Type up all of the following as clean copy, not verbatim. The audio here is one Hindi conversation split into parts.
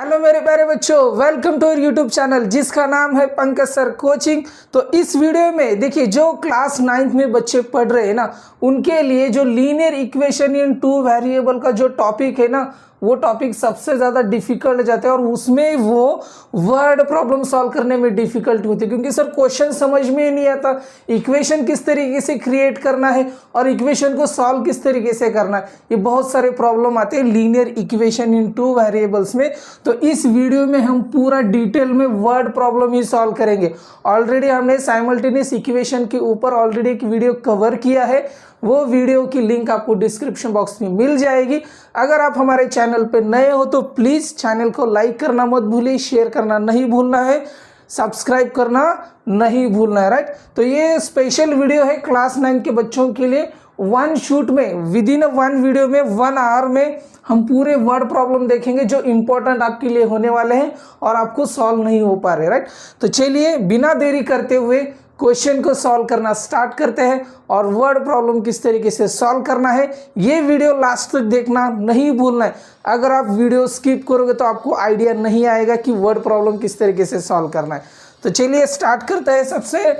हेलो मेरे प्यारे बच्चों, वेलकम टू यूट्यूब चैनल जिसका नाम है पंकज सर कोचिंग। तो इस वीडियो में देखिए, जो क्लास 9th में बच्चे पढ़ रहे हैं ना, उनके लिए जो linear equation in two variable का जो टॉपिक है ना, वो टॉपिक सबसे ज़्यादा डिफिकल्ट जाता है और उसमें वो वर्ड प्रॉब्लम सॉल्व करने में डिफिकल्ट होती है, क्योंकि सर क्वेश्चन समझ में ही नहीं आता, इक्वेशन किस तरीके से क्रिएट करना है और इक्वेशन को सॉल्व किस तरीके से करना है। ये बहुत सारे प्रॉब्लम आते हैं linear equation in two variables में। तो इस वीडियो में हम पूरा डिटेल में वर्ड प्रॉब्लम ही सॉल्व करेंगे। ऑलरेडी हमने साइमल्टेनियस इक्वेशन के ऊपर ऑलरेडी एक वीडियो कवर किया है, वो वीडियो की लिंक आपको डिस्क्रिप्शन बॉक्स में मिल जाएगी। अगर आप हमारे चैनल पे नए हो तो प्लीज़ चैनल को लाइक करना मत भूलिए, शेयर करना नहीं भूलना है, सब्सक्राइब करना नहीं भूलना है, राइट। तो ये स्पेशल वीडियो है क्लास 9 के बच्चों के लिए। वन शूट में, विद इन वन वीडियो में 1 आवर में हम पूरे वर्ड प्रॉब्लम देखेंगे जो इंपॉर्टेंट आपके लिए होने वाले हैं और आपको सॉल्व नहीं हो पा रहे, राइट। तो चलिए बिना देरी करते हुए क्वेश्चन को सॉल्व करना स्टार्ट करते हैं और वर्ड प्रॉब्लम किस तरीके से सॉल्व करना है ये वीडियो लास्ट तक देखना नहीं भूलना है। अगर आप वीडियो स्किप करोगे तो आपको आइडिया नहीं आएगा कि वर्ड प्रॉब्लम किस तरीके से सॉल्व करना है। तो चलिए स्टार्ट करते हैं। सबसे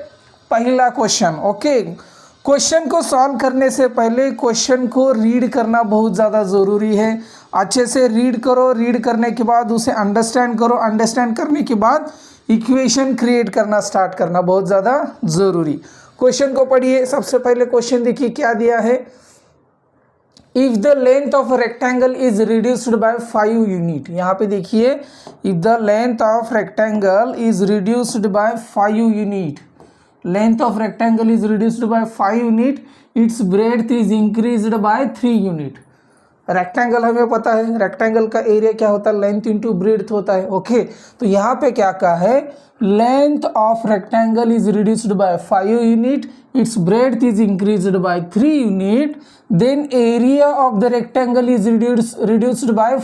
पहला क्वेश्चन, ओके। क्वेश्चन को सॉल्व करने से पहले क्वेश्चन को रीड करना बहुत ज़्यादा ज़रूरी है। अच्छे से रीड करो, रीड करने के बाद उसे अंडरस्टैंड करो, अंडरस्टैंड करने के बाद इक्वेशन क्रिएट करना स्टार्ट करना बहुत ज़्यादा ज़रूरी। क्वेश्चन को पढ़िए। सबसे पहले क्वेश्चन देखिए क्या दिया है। If the length of rectangle is reduced by 5 unit. यहाँ पे देखिए, if the length of rectangle is reduced by 5 unit, length of rectangle is reduced by 5 unit, its breadth is increased by 3 unit. Rectangle हमें पता है, रेक्टेंगल का एरिया क्या होता है, लेंथ इंटू ब्रेड्थ होता है, ओके। तो यहाँ पे क्या कहा है, length of rectangle is reduced by 5 unit, its breadth is increased by 3 unit, then area of the rectangle is reduced by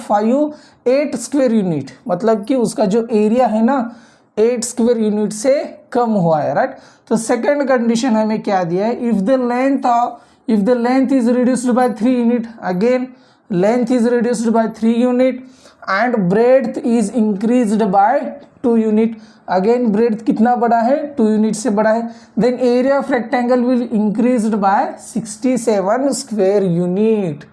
8 square unit. मतलब कि उसका जो एरिया है ना 8 स्क्वायर यूनिट से कम हुआ है, राइट। तो सेकेंड कंडीशन हमें क्या दिया है, if the length is reduced bye 3 unit, again length is reduced by 3 unit and breadth is increased by 2 unit, again breadth कितना बड़ा है, 2 यूनिट से बड़ा है, then area of rectangle will increased by 67 square unit.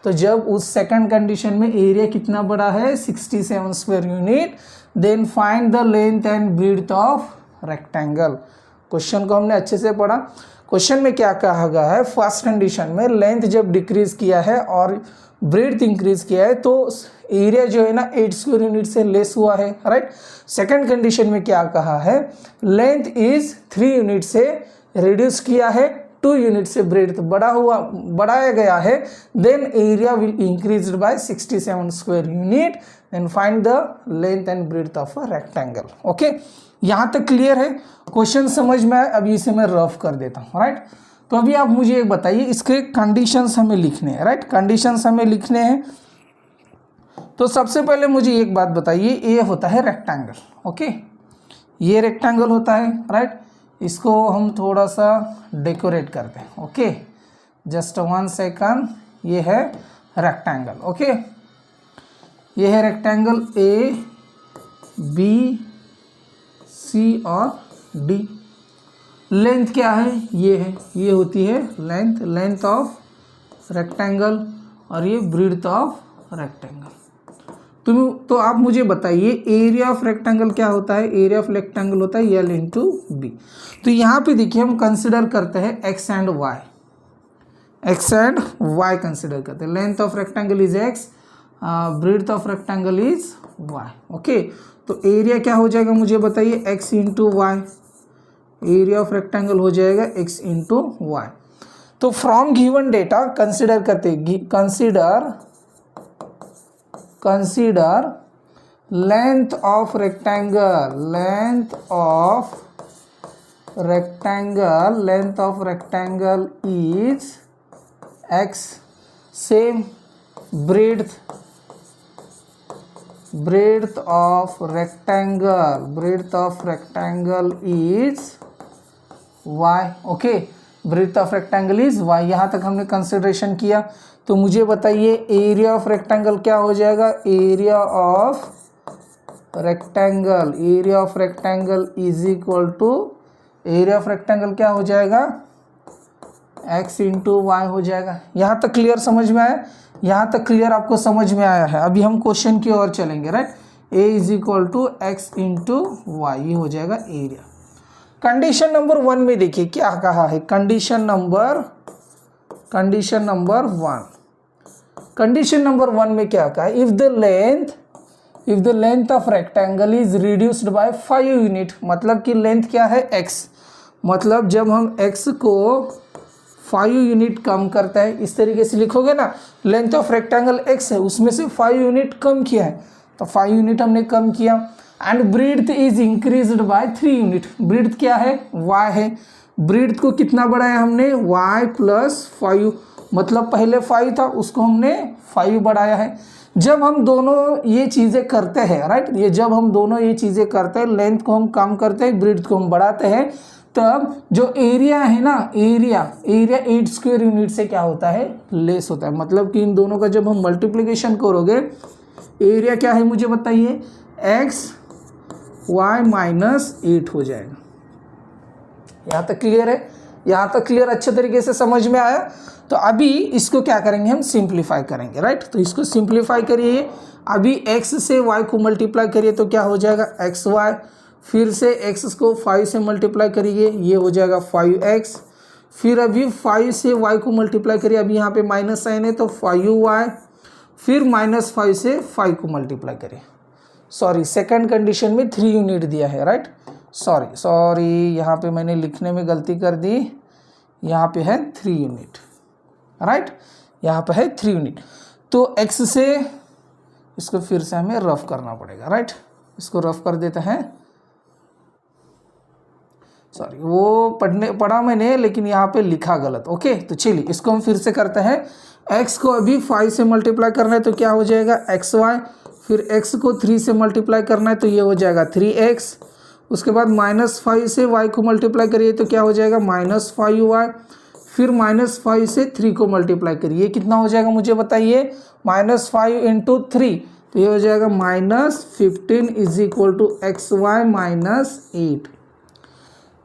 तो जब उस सेकंड कंडीशन में एरिया कितना बड़ा है 67 square unit, then find the length and breadth of rectangle। Question को हमने अच्छे से पढ़ा। क्वेश्चन में क्या कहा गया है, फर्स्ट कंडीशन में लेंथ जब डिक्रीज किया है और ब्रेड्थ इंक्रीज किया है तो एरिया जो है ना 8 स्क्वायर यूनिट से लेस हुआ है, राइट। सेकंड कंडीशन में क्या कहा है, लेंथ इज 3 यूनिट से रिड्यूस किया है, 2 यूनिट से ब्रेड्थ बढ़ाया गया है, then area will increased by 67 square unit, then find the length and breadth of a rectangle. Okay, यहाँ तक क्लियर है। क्वेश्चन समझ में आए, अभी इसे मैं रफ कर देता हूँ, राइट। तो अभी आप मुझे एक बताइए, इसके कंडीशंस हमें लिखने हैं, राइट। कंडीशंस हमें लिखने हैं। तो सबसे पहले मुझे एक बात बताइए, ये होता है रेक्टेंगल, ओके। ये रेक्टेंगल होता है, राइट। इसको हम थोड़ा सा डेकोरेट करते हैं, ओके। Just 1 second. ये है रेक्टेंगल, ओके। ये है रेक्टेंगल ए बी सी और डी। लेंथ क्या है, ये है, ये होती है लेंथ ऑफ रेक्टेंगल और ये ब्रेड्थ ऑफ रेक्टेंगल। तो आप मुझे बताइए एरिया ऑफ रेक्टेंगल क्या होता है, एरिया ऑफ रेक्टेंगल होता है एल इंटू बी। तो यहाँ पे देखिए हम कंसिडर करते हैं एक्स एंड वाई कंसिडर करते हैं। Length of rectangle is x, breadth of rectangle is y, okay. तो एरिया क्या हो जाएगा मुझे बताइए, x into y, area of rectangle हो जाएगा x इंटू वाई। तो फ्रॉम गिवन डेटा कंसिडर करते हैं, consider length of rectangle is x, same breadth of rectangle is y, okay. Breadth of rectangle is y। यहाँ तक हमने कंसिडरेशन किया। तो मुझे बताइए एरिया ऑफ रेक्टेंगल क्या हो जाएगा, area of rectangle, area of rectangle is equal to, area of rectangle क्या हो जाएगा, x इंटू वाई हो जाएगा। यहाँ तक क्लियर समझ में आया, यहाँ तक क्लियर आपको समझ में आया है। अभी हम क्वेश्चन की ओर चलेंगे, right. a is equal to x into y हो जाएगा एरिया। कंडीशन नंबर 1 में देखिए क्या कहा है, कंडीशन नंबर 1 में क्या कहा है, if the length of rectangle is reduced by 5 unit, मतलब कि लेंथ क्या है x, मतलब जब हम x को 5 यूनिट कम करता है, इस तरीके से लिखोगे ना, लेंथ ऑफ रेक्टेंगल x है, उसमें से 5 यूनिट कम किया है, तो 5 यूनिट हमने कम किया। And breadth is increased by 3 unit, breadth क्या है, y है, ब्रीड्थ को कितना बढ़ाया हमने, y प्लस 5, मतलब पहले 5 था उसको हमने 5 बढ़ाया है। जब हम दोनों ये चीज़ें करते हैं, राइट, ये जब हम दोनों ये चीज़ें करते हैं, लेंथ को हम कम करते हैं, ब्रीड्थ को हम बढ़ाते हैं, तब जो एरिया है ना, एरिया 8 स्क्वायर यूनिट से क्या होता है, लेस होता है। मतलब कि इन दोनों का जब हम मल्टीप्लिकेशन करोगे, एरिया क्या है मुझे बताइए, x y माइनस 8 हो जाएगा। यहाँ तक क्लियर है, यहाँ तक क्लियर, अच्छे तरीके से समझ में आया। तो अभी इसको क्या करेंगे, हम सिंप्लीफाई करेंगे, राइट। तो इसको सिंप्लीफाई करिए, अभी x से y को मल्टीप्लाई करिए तो क्या हो जाएगा, xy, फिर से x को 5 से मल्टीप्लाई करिए, ये हो जाएगा 5x, फिर अभी 5 से y को मल्टीप्लाई करिए, अभी यहाँ पे माइनस साइन है तो 5y, फिर -5 से 5 को मल्टीप्लाई करिए। सॉरी, सेकंड कंडीशन में 3 यूनिट दिया है, राइट। सॉरी, यहाँ पे मैंने लिखने में गलती कर दी, यहाँ पे है 3 यूनिट, राइट, यहाँ पे है 3 यूनिट। तो x से इसको फिर से हमें रफ करना पड़ेगा, राइट, इसको रफ कर देते हैं। सॉरी, वो पढ़ा मैंने, लेकिन यहाँ पे लिखा गलत। ओके, तो चलिए इसको हम फिर से करते हैं। x को अभी 5 से मल्टीप्लाई करना है तो क्या हो जाएगा, xy, फिर x को 3 से मल्टीप्लाई करना है तो ये हो जाएगा 3x, उसके बाद -5 से y को मल्टीप्लाई करिए तो क्या हो जाएगा, -5y, फिर -5 से 3 को मल्टीप्लाई करिए, ये कितना हो जाएगा मुझे बताइए, -5 इंटू 3, तो ये हो जाएगा -15 is equal to xy minus 8।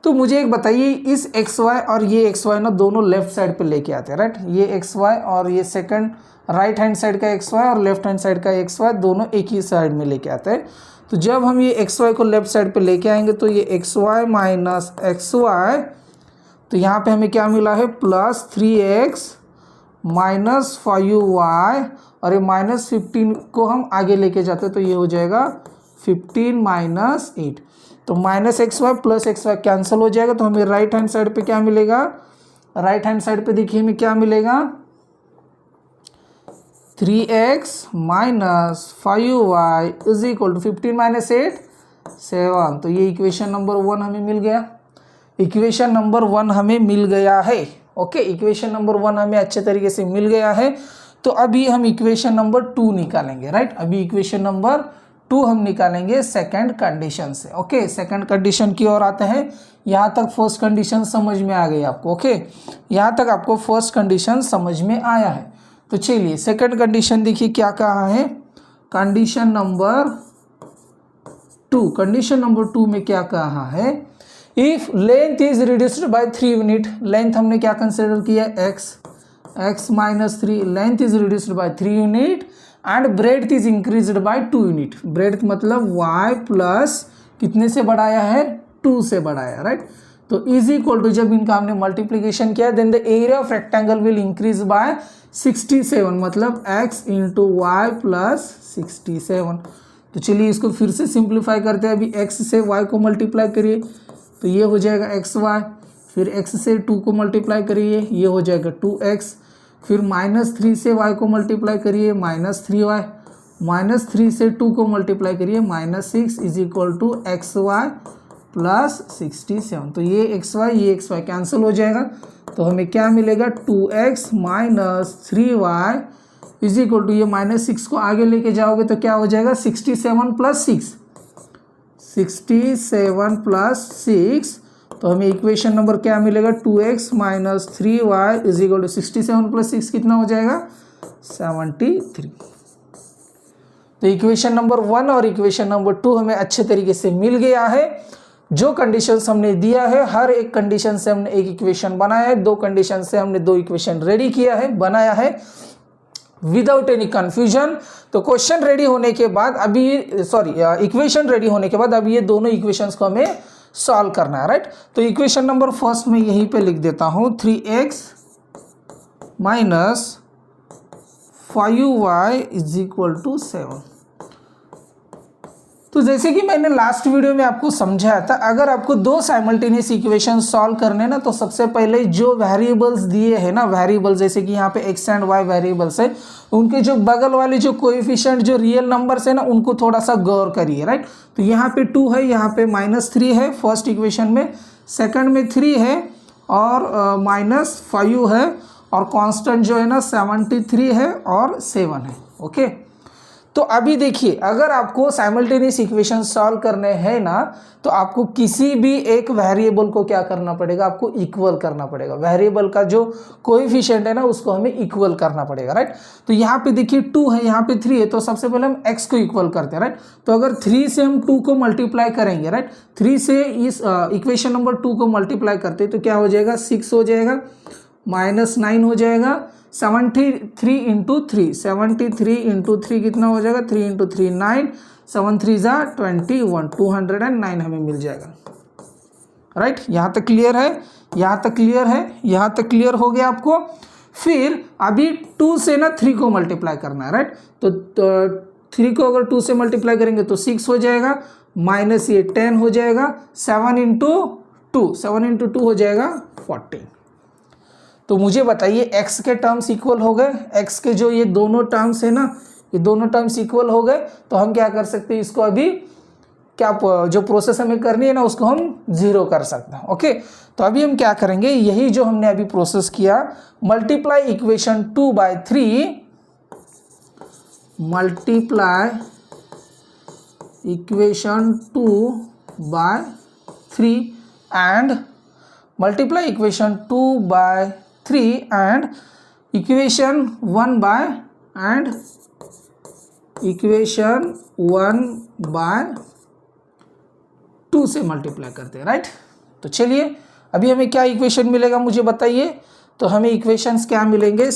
तो मुझे एक बताइए, इस xy और ये xy ना दोनों लेफ्ट साइड पे लेके आते हैं, राइट। ये xy और ये सेकंड राइट हैंड साइड का xy और लेफ्ट हैंड साइड का xy दोनों एक ही साइड में लेके आते हैं। तो जब हम ये xy को लेफ्ट साइड पे लेके आएंगे तो ये xy माइनस xy, तो यहाँ पे हमें क्या मिला है, प्लस 3x माइनस 5y, और ये -15 को हम आगे लेके जाते हैं तो ये हो जाएगा 15 माइनस 8, तो -xy प्लस xy कैंसिल हो जाएगा। तो हमें राइट हैंड साइड पे क्या मिलेगा, राइट हैंड साइड पे देखिए हमें क्या मिलेगा, 3x minus 5y is equal to 15 minus 8 7। तो ये इक्वेशन नंबर 1 हमें मिल गया, इक्वेशन नंबर 1 हमें मिल गया है। ओके, इक्वेशन नंबर 1 हमें अच्छे तरीके से मिल गया है। तो अभी हम इक्वेशन नंबर 2 निकालेंगे, राइट। अभी इक्वेशन नंबर 2 हम निकालेंगे सेकंड कंडीशन से। ओके, सेकंड कंडीशन की ओर आते हैं। यहाँ तक फर्स्ट कंडीशन समझ में आ गई आपको। ओके, यहाँ तक आपको फर्स्ट कंडीशन समझ में आया है। तो चलिए सेकंड कंडीशन देखिए क्या कहा है, कंडीशन नंबर 2। कंडीशन नंबर 2 में क्या कहा है, if length is reduced bye 3 unit, length हमने क्या कंसिडर किया, x minus 3, length is reduced bye 3 unit and breadth is increased bye 2 unit. Breadth मतलब y प्लस कितने से बढ़ाया है, 2 से बढ़ाया, राइट। तो इज इक्वल टू, जब इनका हमने मल्टीप्लीकेशन किया, then the area of rectangle will increase by 67, मतलब x इंटू वाई प्लस 67। तो चलिए इसको फिर से सिंप्लीफाई करते हैं। अभी x से y को मल्टीप्लाई करिए तो ये हो जाएगा xy, फिर x से 2 को मल्टीप्लाई करिए, ये हो जाएगा 2x, फिर -3 से y को मल्टीप्लाई करिए, -3y, -3 से 2 को मल्टीप्लाई करिए, -6 is equal to xy plus 67। तो ये xy कैंसिल हो जाएगा, तो हमें क्या मिलेगा, 2x minus 3y is equal to, ये -6 को आगे लेके जाओगे तो क्या हो जाएगा, 67 प्लस 6, 67 प्लस 6। तो हमें इक्वेशन नंबर क्या मिलेगा, 2x minus 3y is equal to 67 plus 6 कितना हो जाएगा, 73। तो इक्वेशन नंबर 1 और इक्वेशन नंबर 2 हमें अच्छे तरीके से मिल गया है। जो कंडीशंस हमने दिया है, हर एक कंडीशन से हमने एक इक्वेशन बनाया है, 2 कंडीशन से हमने 2 इक्वेशन रेडी किया है, बनाया है विदाउट एनी कंफ्यूजन। तो क्वेश्चन रेडी होने के बाद अभी इक्वेशन रेडी होने के बाद अभी ये दोनों इक्वेशंस को हमें सॉल्व करना है, राइट। तो इक्वेशन नंबर फर्स्ट में यहीं पे लिख देता हूँ 3x minus 5y is equal to 7। तो जैसे कि मैंने लास्ट वीडियो में आपको समझाया था, अगर आपको 2 साइमल्टेनियस इक्वेशन सॉल्व करने ना, तो सबसे पहले जो वेरिएबल्स दिए हैं ना, वेरिएबल्स जैसे कि यहाँ पे x एंड y वेरिएबल्स है, उनके जो बगल वाले जो कोएफिशिएंट जो रियल नंबर्स है ना, उनको थोड़ा सा गौर करिए, राइट। तो यहाँ पे 2 है, यहाँ पे -3 है फर्स्ट इक्वेशन में, सेकंड में 3 है और -5 है, और कांस्टेंट जो है ना 73 है और 7 है, ओके। तो अभी देखिए, अगर आपको साइमल्टेनियस इक्वेशन सॉल्व करने हैं ना, तो आपको किसी भी एक वेरिएबल को क्या करना पड़ेगा, आपको इक्वल करना पड़ेगा। वेरिएबल का जो कोएफिशिएंट है ना, उसको हमें इक्वल करना पड़ेगा, राइट। तो यहाँ पे देखिए 2 है, यहाँ पे 3 है, तो सबसे पहले हम x को इक्वल करते हैं, राइट। तो अगर 3 से हम 2 को मल्टीप्लाई करेंगे, राइट, 3 से इस इक्वेशन नंबर 2 को मल्टीप्लाई करते हैं तो क्या हो जाएगा, 6 हो जाएगा, -9 हो जाएगा, 73 इंटू 3, 73 इंटू 3 कितना हो जाएगा, 3 इंटू 3 9, 7 3 जा 21, 209 हमें मिल जाएगा, राइट। यहाँ तक क्लियर है, यहाँ तक क्लियर है, यहाँ तक क्लियर हो गया आपको। फिर अभी 2 से ना 3 को मल्टीप्लाई करना है, राइट। तो 3 को अगर 2 से मल्टीप्लाई करेंगे तो 6 हो जाएगा, माइनस ये 10 हो जाएगा, 7 इंटू 2 हो जाएगा 14। तो मुझे बताइए x के टर्म्स इक्वल हो गए, x के जो ये दोनों टर्म्स है ना, ये दोनों टर्म्स इक्वल हो गए, तो हम क्या कर सकते हैं, इसको अभी क्या जो प्रोसेस हमें करनी है ना, उसको हम 0 कर सकते हैं, ओके। तो अभी हम क्या करेंगे, यही जो हमने अभी प्रोसेस किया, multiply equation 2 by 3, multiply equation 2 by 3 and multiply equation 2 by 3 and equation 1 by and equation 1 by 2 से मल्टीप्लाई करते हैं, राइट। तो चलिए अभी हमें क्या इक्वेशन मिलेगा मुझे बताइए। तो हमें इक्वेशंस क्या मिलेंगे,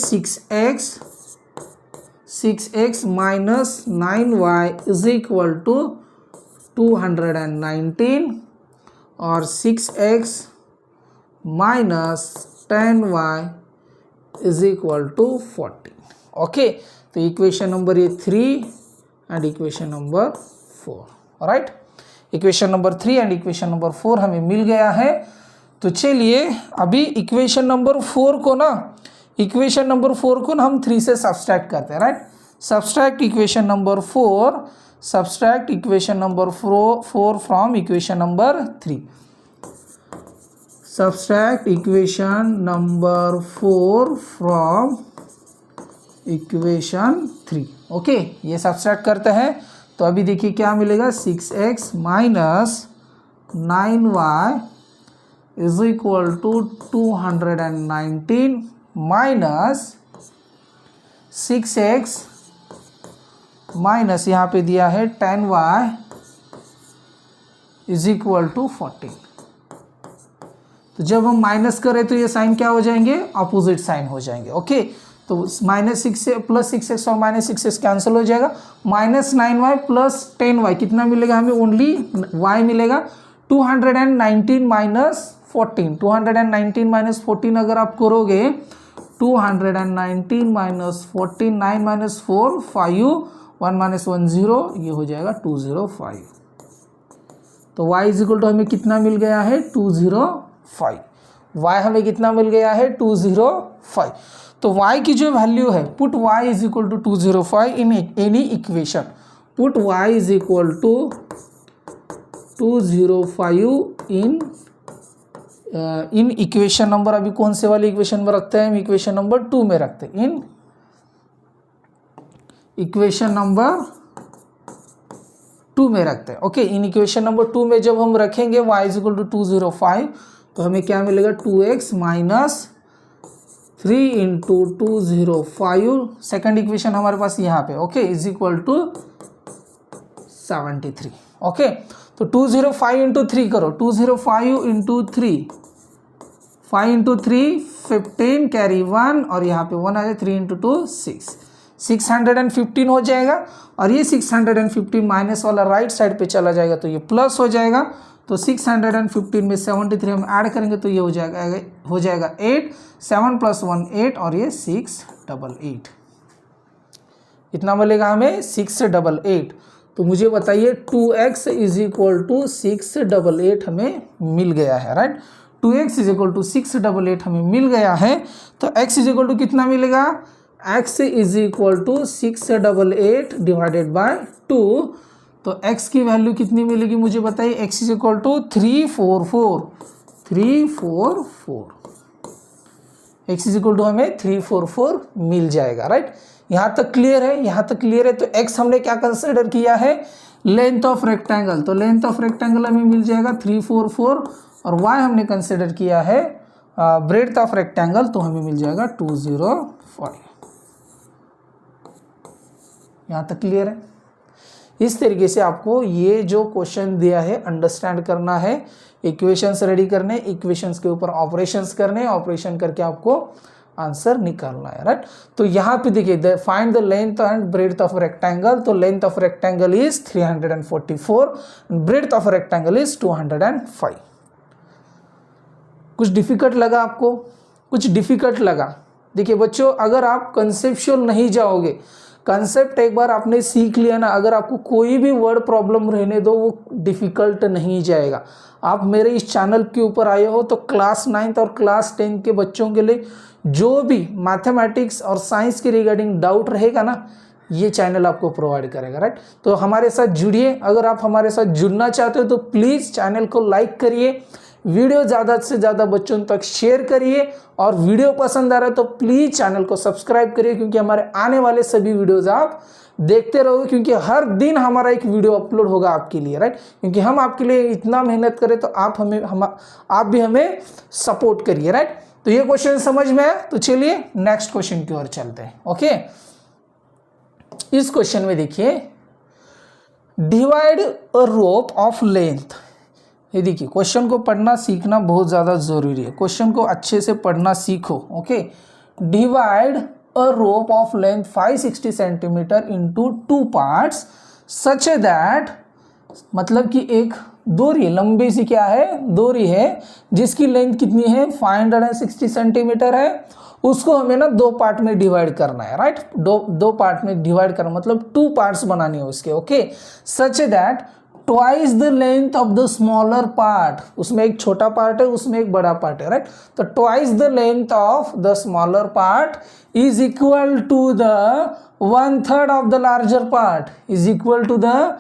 6x minus 9y is equal to 219 और 6x minus 10y is equal to 14, okay. तो इक्वेशन नंबर ये 3 and equation number 4, right. Equation number 3 and equation number 4 हमें मिल गया है। तो चलिए अभी इक्वेशन नंबर 4 को ना, इक्वेशन नंबर 4 को ना हम 3 से सब्सट्रैक्ट करते हैं, right. Subtract equation number 4, subtract equation number 4 from equation number 3, subtract equation number 4 from equation 3, okay. ये सब्सट्रैक्ट करते हैं तो अभी देखिए क्या मिलेगा, 6x minus 9y is equal to 219 minus 6x minus यहाँ पे दिया है 10y इज इक्वल टू 14। तो जब हम माइनस करें तो ये साइन क्या हो जाएंगे, अपोजिट साइन हो जाएंगे, ओके। तो -6 से +6x और -6x कैंसिल हो जाएगा, -9y प्लस 10y कितना मिलेगा हमें, ओनली y मिलेगा, 219 माइनस 14, 219 माइनस 14 अगर आप करोगे, 219 माइनस 14, 9 माइनस 4 5, 1 माइनस 1 0, ये हो जाएगा 205। तो y इज इक्वल टू हमें कितना मिल गया है, 205। y हमें कितना मिल गया है, 205। तो y की जो वैल्यू है, put y is equal to 205 in any equation, put y is equal to 205 in equation number, अभी कौन से वाले इक्वेशन में रखते हैं हम, इक्वेशन नंबर 2 में रखते हैं, इन इक्वेशन नंबर 2 में रखते हैं, ओके। इन इक्वेशन नंबर 2 में जब हम रखेंगे y इज इक्वल टू 205, तो हमें क्या मिलेगा, 2x minus 3 into 205, second equation हमारे पास यहाँ पे, okay, is equal to 73। Okay, तो 205 इंटू 3 करो, 205 इंटू 3, 5 इंटू 3 15 कैरी 1 और यहाँ पे 1 आ जाए, 3 इंटू 2 6, 615 हो जाएगा। और ये 615 माइनस वाला राइट साइड पे चला जाएगा तो ये प्लस हो जाएगा। तो 615 में 73 हम ऐड करेंगे तो ये हो जाएगा 8, 7 + 1 8 और ये 688। कितना मिलेगा हमें? 688। तो मुझे बताइए 2x = 688 हमें मिल गया है, राइट। 2x = 688 हमें मिल गया है। तो x = कितना मिलेगा? x = 688 divided by 2। तो x की वैल्यू कितनी मिलेगी मुझे बताइए? x = 344, 344। x = हमें 344 मिल जाएगा, राइट। यहाँ तक क्लियर है? यहाँ तक क्लियर है। तो x हमने क्या कंसिडर किया है? Length of rectangle. तो लेंथ ऑफ रेक्टेंगल हमें मिल जाएगा 344 और y हमने कंसिडर किया है ब्रेड्थ ऑफ रेक्टेंगल, तो हमें मिल जाएगा 205। यहाँ तक क्लियर है? इस तरीके से आपको ये जो क्वेश्चन दिया है अंडरस्टैंड करना है, इक्वेशंस रेडी करने, इक्वेशंस के ऊपर ऑपरेशंस करने, ऑपरेशन करके आपको आंसर निकालना है, राइट। तो यहाँ पे देखिए find the length and breadth of rectangle. तो length of rectangle is 344, breadth of rectangle is 205। कुछ डिफिकल्ट लगा आपको? कुछ डिफिकल्ट लगा? देखिए बच्चों, अगर आप कंसेप्चुअल नहीं जाओगे, कंसेप्ट एक बार आपने सीख लिया ना, अगर आपको कोई भी वर्ड प्रॉब्लम रहने दो वो डिफ़िकल्ट नहीं जाएगा। आप मेरे इस चैनल के ऊपर आए हो तो क्लास 9th और क्लास 10 के बच्चों के लिए जो भी मैथमेटिक्स और साइंस के रिगार्डिंग डाउट रहेगा ना, ये चैनल आपको प्रोवाइड करेगा, राइट। तो हमारे साथ जुड़िए। अगर आप हमारे साथ जुड़ना चाहते हो तो प्लीज़ चैनल को लाइक करिए, वीडियो ज़्यादा से ज़्यादा बच्चों तक शेयर करिए, और वीडियो पसंद आ रहा है तो प्लीज़ चैनल को सब्सक्राइब करिए, क्योंकि हमारे आने वाले सभी वीडियोज़ आप देखते रहोगे, क्योंकि हर दिन हमारा एक वीडियो अपलोड होगा आपके लिए, राइट। क्योंकि हम आपके लिए इतना मेहनत करें तो आप भी हमें सपोर्ट करिए, राइट। तो ये क्वेश्चन समझ में आया? तो चलिए नेक्स्ट क्वेश्चन की ओर चलते हैं। ओके, इस क्वेश्चन में देखिए, divide a rope of length. ये देखिए, क्वेश्चन को पढ़ना सीखना बहुत ज़्यादा ज़रूरी है। क्वेश्चन को अच्छे से पढ़ना सीखो। Okay, divide a rope of length 560 centimetre into 2 parts such that, मतलब कि एक डोरी, लंबी सी क्या है, डोरी है जिसकी लेंथ कितनी है 560 सेंटीमीटर है, उसको हमें ना 2 पार्ट में डिवाइड करना है, राइट। दो पार्ट में डिवाइड करना मतलब 2 पार्ट्स बनानी है उसके। Okay, such that twice the length of the smaller part, उसमें एक छोटा पार्ट है, उसमें एक बड़ा पार्ट है, राइट। तो twice the length of the smaller part is equal to the 1/3 of the larger part, is equal to the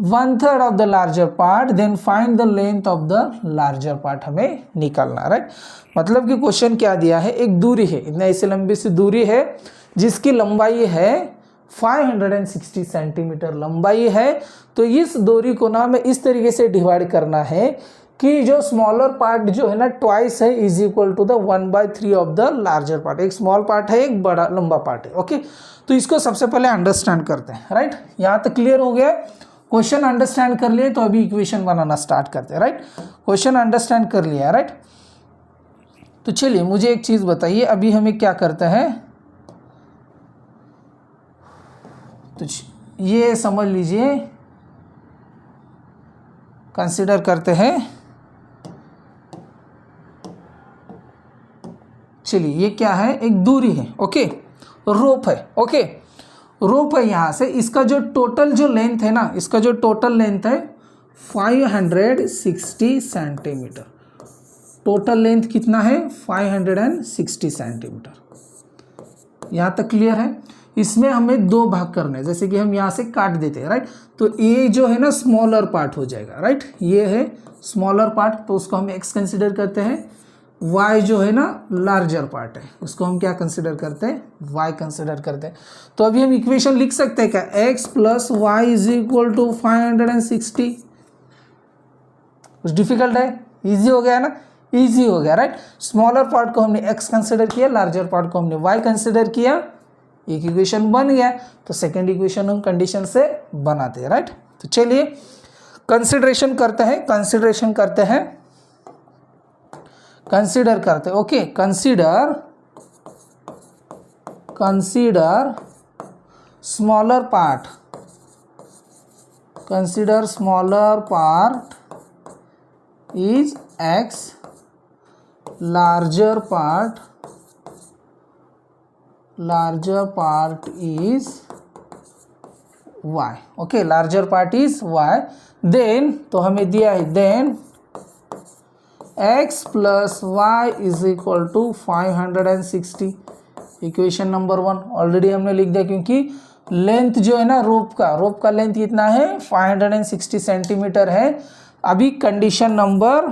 1/3 of the larger part, then find the length of the larger part हमें निकालना, राइट। मतलब कि क्वेश्चन क्या दिया है, एक दूरी है, इतना ऐसे लंबी सी दूरी है जिसकी लंबाई है 560 सेंटीमीटर लंबाई है। तो इस दूरी को ना हमें इस तरीके से डिवाइड करना है कि जो स्मॉलर पार्ट जो है ना ट्वाइस है, is equal to the 1/3 of the larger part. एक स्मॉल पार्ट है, एक बड़ा लंबा पार्ट है। ओके, तो इसको सबसे पहले अंडरस्टैंड करते हैं, राइट। यहाँ तक क्लियर हो गया? क्वेश्चन अंडरस्टैंड कर लिए तो अभी इक्वेशन बनाना स्टार्ट करते हैं, राइट। क्वेश्चन अंडरस्टैंड कर लिया, राइट। तो चलिए मुझे एक चीज़ बताइए, अभी हमें क्या करते हैं, तो ये समझ लीजिए, कंसीडर करते हैं, चलिए ये क्या है, एक दूरी है, ओके, रोप है, ओके, रोप है। यहाँ से इसका जो टोटल जो लेंथ है ना, इसका जो टोटल लेंथ है 560 सेंटीमीटर। टोटल लेंथ कितना है? 560 सेंटीमीटर। यहाँ तक क्लियर है? इसमें हमें 2 भाग करने हैं, जैसे कि हम यहाँ से काट देते हैं, राइट। तो ये जो है ना स्मॉलर पार्ट हो जाएगा, राइट। ये है स्मॉलर पार्ट, तो उसको हम x कंसिडर करते हैं। y जो है ना लार्जर पार्ट है, उसको हम क्या कंसिडर करते हैं? y कंसिडर करते हैं। तो अभी हम इक्वेशन लिख सकते हैं क्या? x + y is equal to 560। कुछ डिफिकल्ट है? इजी हो गया ना? इजी हो गया, राइट। स्मॉलर पार्ट को हमने x कंसिडर किया, लार्जर पार्ट को हमने y कंसिडर किया, एक इक्वेशन बन गया। तो सेकेंड इक्वेशन हम कंडीशन से बनाते हैं, राइट। तो चलिए कंसिडरेशन करते हैं, कंसीडर करते हैं। Okay, consider smaller part, is x, larger part is y। Okay, larger part is y। Then तो हमें दिया है then x plus Y is equal to 560। Equation number 1 already हमने लिख दिया, क्योंकि लेंथ जो है ना रोप का लेंथ कितना है 560 सेंटीमीटर है। अभी कंडीशन नंबर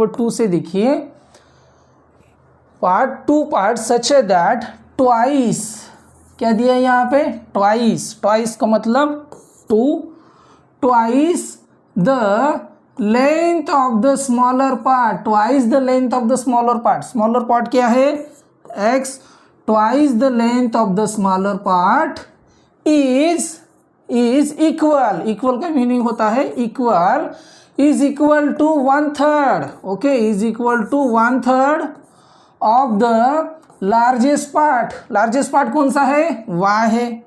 2 से देखिए, पार्ट सच है दैट ट्वाइस, क्या दिया है यहाँ पे ट्वाइस का मतलब 2, twice the length of the smaller part, smaller part क्या है x, twice the length of the smaller part is equal का मीनिंग होता है equal, is equal to 1/3। Okay, is equal to 1/3 of the largest part कौन सा है y है।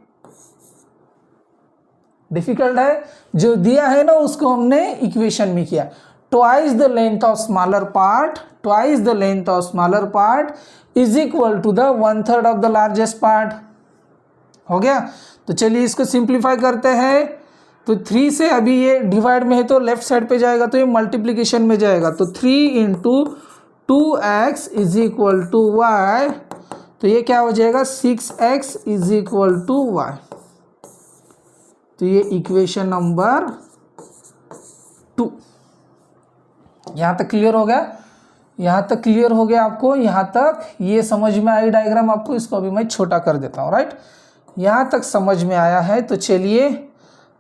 डिफिकल्ट है, जो दिया है ना उसको हमने इक्वेशन में किया। Twice the length of smaller part is equal to the 1/3 of the largest part. हो गया, तो चलिए इसको सिंप्लीफाई करते हैं। तो 3 से अभी ये डिवाइड में है तो लेफ्ट साइड पे जाएगा, तो ये मल्टीप्लिकेशन में जाएगा। तो 3 × 2x is equal to y, तो ये क्या हो जाएगा 6x is equal to y। तो ये इक्वेशन नंबर 2। यहाँ तक क्लियर हो गया? आपको यहाँ तक ये समझ में आई डायग्राम आपको? इसको अभी मैं छोटा कर देता हूँ, राइट। यहाँ तक समझ में आया है, तो चलिए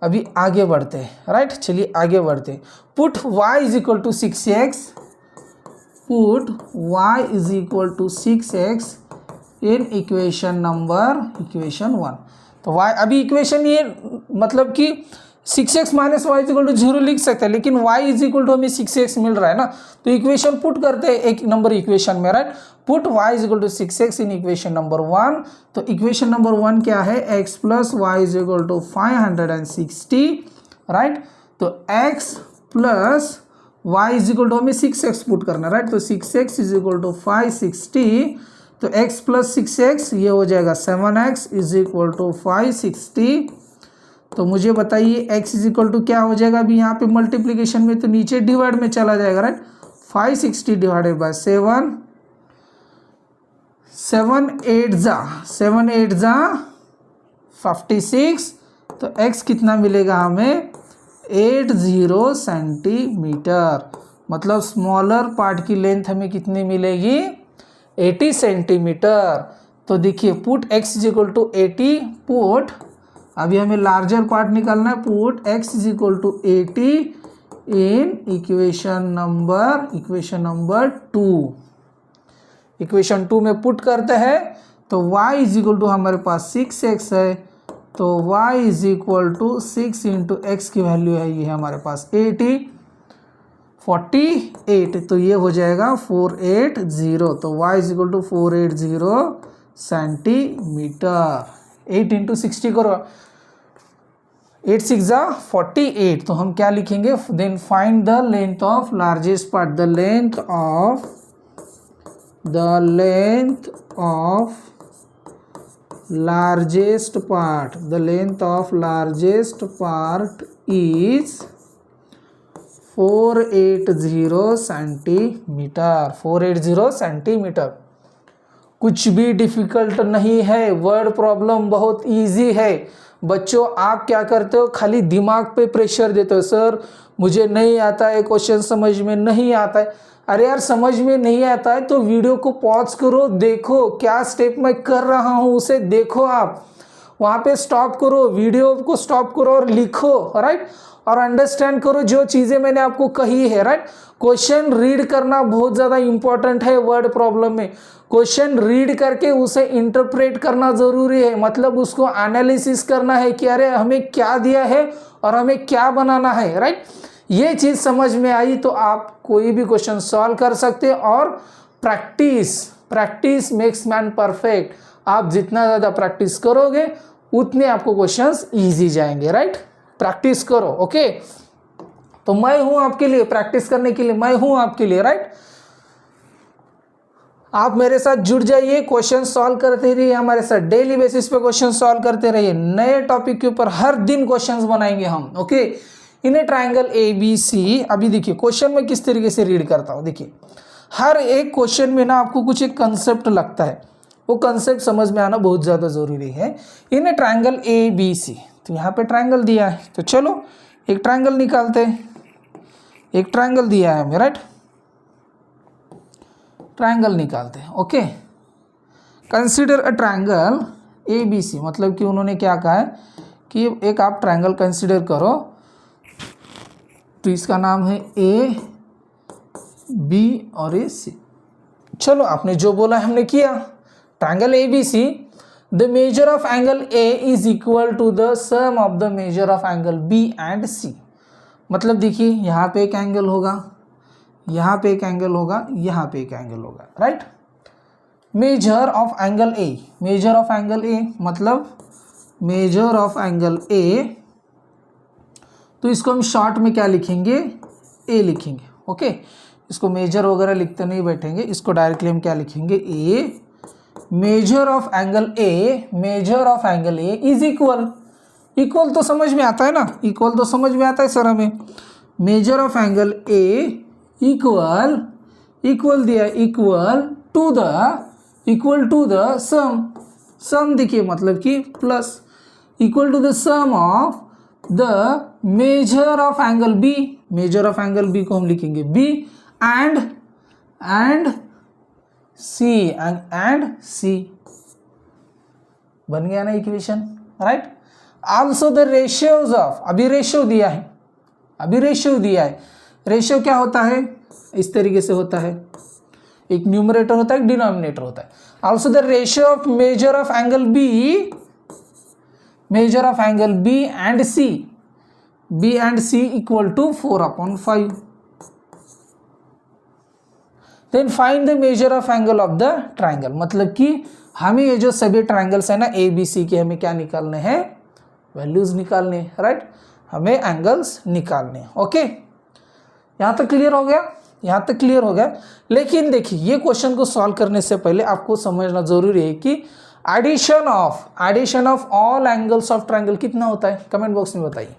अभी आगे बढ़ते हैं, राइट। चलिए आगे बढ़ते हैं। Put y is equal to 6x, in equation 1। तो y अभी इक्वेशन ये मतलब कि 6x minus Y is equal to 0 लिख सकते हैं, लेकिन y इज इक्वल टू हमें 6x मिल रहा है ना, तो इक्वेशन पुट करते हैं एक नंबर इक्वेशन में, right. Put y is equal to 6x in equation number 1। तो इक्वेशन नंबर 1 क्या है, x plus Y is equal to 560, right. तो x plus y is equal to हमें 6x पुट करना है, राइट। तो 6x इज इक्वल टू 560, तो x प्लस 6x ये हो जाएगा 7x इज इक्वल टू 560। तो मुझे बताइए x इज इक्वल टू क्या हो जाएगा अभी यहाँ पे मल्टीप्लिकेशन में, तो नीचे डिवाइड में चला जाएगा, राइट। 560 डिवाइडेड बाय 7, 7 8 जा 56। तो x कितना मिलेगा हमें 80 सेंटीमीटर। मतलब स्मॉलर पार्ट की लेंथ हमें कितनी मिलेगी 80 सेंटीमीटर। तो देखिए put x is equal to 80, put अभी हमें लार्जर पार्ट निकालना है, put x is equal to 80 in equation number 2। Equation 2 में पुट करते हैं, तो y इज इक्वल टू हमारे पास 6x है, तो y is equal to 6 × x की वैल्यू है ये हमारे पास 48, तो ये हो जाएगा 480। तो y is equal to 480 centimetre. 8 × 60 करो, 8 6 जा 48। तो हम क्या लिखेंगे, then find the length of largest part, the length of largest part is 480 centimetre. कुछ भी डिफिकल्ट नहीं है, वर्ड प्रॉब्लम बहुत इजी है। बच्चों आप क्या करते हो, खाली दिमाग पे प्रेशर देते हो, सर मुझे नहीं आता है, क्वेश्चन समझ में नहीं आता है। अरे यार समझ में नहीं आता है तो वीडियो को पॉज करो, देखो क्या स्टेप मैं कर रहा हूँ उसे देखो आप, वहाँ पे स्टॉप करो, वीडियो को स्टॉप करो और लिखो, राइट, और अंडरस्टैंड करो जो चीज़ें मैंने आपको कही है, राइट। क्वेश्चन रीड करना बहुत ज़्यादा इंपॉर्टेंट है वर्ड प्रॉब्लम में। क्वेश्चन रीड करके उसे इंटरप्रेट करना ज़रूरी है, मतलब उसको एनालिसिस करना है कि अरे हमें क्या दिया है और हमें क्या बनाना है, राइट। ये चीज़ समझ में आई तो आप कोई भी क्वेश्चन सॉल्व कर सकते हैं। और प्रैक्टिस मेक्स मैन परफेक्ट। आप जितना ज़्यादा प्रैक्टिस करोगे उतने आपको क्वेश्चंस इजी जाएंगे, राइट। प्रैक्टिस करो, ओके। तो मैं हूं आपके लिए, प्रैक्टिस करने के लिए मैं हूं आपके लिए, राइट। आप मेरे साथ जुड़ जाइए, क्वेश्चन सॉल्व करते रहिए, हमारे साथ डेली बेसिस पे क्वेश्चन सॉल्व करते रहिए। नए टॉपिक के ऊपर हर दिन क्वेश्चंस बनाएंगे हम, ओके। In a triangle A B C, अभी देखिए क्वेश्चन में किस तरीके से रीड करता हूँ। देखिए हर एक क्वेश्चन में ना आपको कुछ एक कंसेप्ट लगता है, वो कंसेप्ट समझ में आना बहुत ज़्यादा ज़रूरी है। इन ए ट्रायंगल ए बी सी, तो यहाँ पे ट्रायंगल दिया है, तो चलो एक ट्रायंगल निकालते हैं। एक ट्रायंगल दिया है हमें, राइट, ट्रायंगल निकालते हैं, okay. Consider a triangle A B C, मतलब कि उन्होंने क्या कहा है कि एक आप ट्रायंगल कंसीडर करो, तो इसका नाम है ए बी और ए सी। चलो आपने जो बोला हमने किया। Triangle A B C, the measure of angle A is equal to the sum of the measure of angle B and C. मतलब देखिए यहाँ पे एक एंगल होगा, यहाँ पे एक एंगल होगा, यहाँ पे एक एंगल होगा, right. Major of angle A, measure of angle ए मतलब मेजर ऑफ एंगल ए, तो इसको हम शॉर्ट में क्या लिखेंगे, ए लिखेंगे, ओके। इसको मेजर वगैरह लिखते नहीं बैठेंगे, इसको डायरेक्टली हम क्या लिखेंगे, A. Measure of angle A, measure of angle A is equal, equal तो समझ में आता है ना, इक्वल तो समझ में आता है सर हमें। Measure of angle A equal, equal दिया, equal to the sum, sum देखिए मतलब कि plus, equal to the sum of the measure of angle B, measure of angle B को हम लिखेंगे B, and C, and C. बन गया ना equation, right. Also the ratios of, अभी रेशियो दिया है, अभी रेशियो दिया है। रेशियो क्या होता है, इस तरीके से होता है, एक न्यूमरेटर होता है, एक डिनोमिनेटर होता है। Also the ratio of measure of angle B, measure of angle B and C, B and C equal to 4/5। Then find the measure of angle of the triangle, मतलब कि हमें ये जो सभी ट्रायंगल्स है ना ए बी सी के, हमें क्या निकालने हैं, वैल्यूज निकालने, राइट। हमें एंगल्स निकालने, ओके। यहाँ तक क्लियर हो गया, यहाँ तक क्लियर हो गया। लेकिन देखिए ये क्वेश्चन को सॉल्व करने से पहले आपको समझना जरूरी है कि addition of all angles of triangle कितना होता है। कमेंट बॉक्स में बताइए,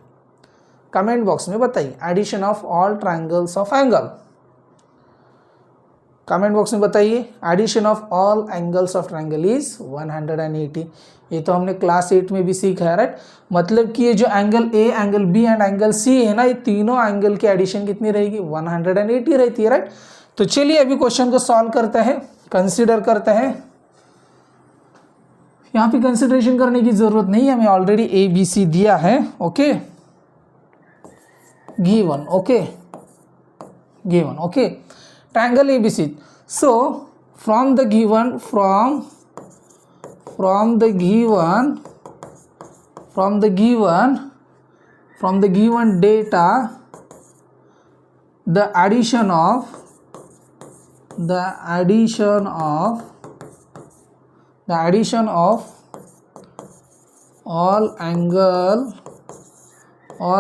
कमेंट बॉक्स में बताइए, addition of all triangles of angle, comment box में बताइए। Addition of all angles of triangle is 180। ये तो हमने क्लास 8 में भी सीखा है, राइट। मतलब कि ये जो angle A, angle B and angle C है ना, ये तीनों एंगल की एडिशन कितनी रहेगी, 180 रहती है, राइट। तो चलिए अभी क्वेश्चन को सॉल्व करते हैं, कंसिडर करते हैं। यहाँ पे कंसिडरेशन करने की जरूरत नहीं है, हमें ऑलरेडी ए बी सी दिया है, okay, given, okay, given, okay. Triangle ABC. So from the given data, the addition of all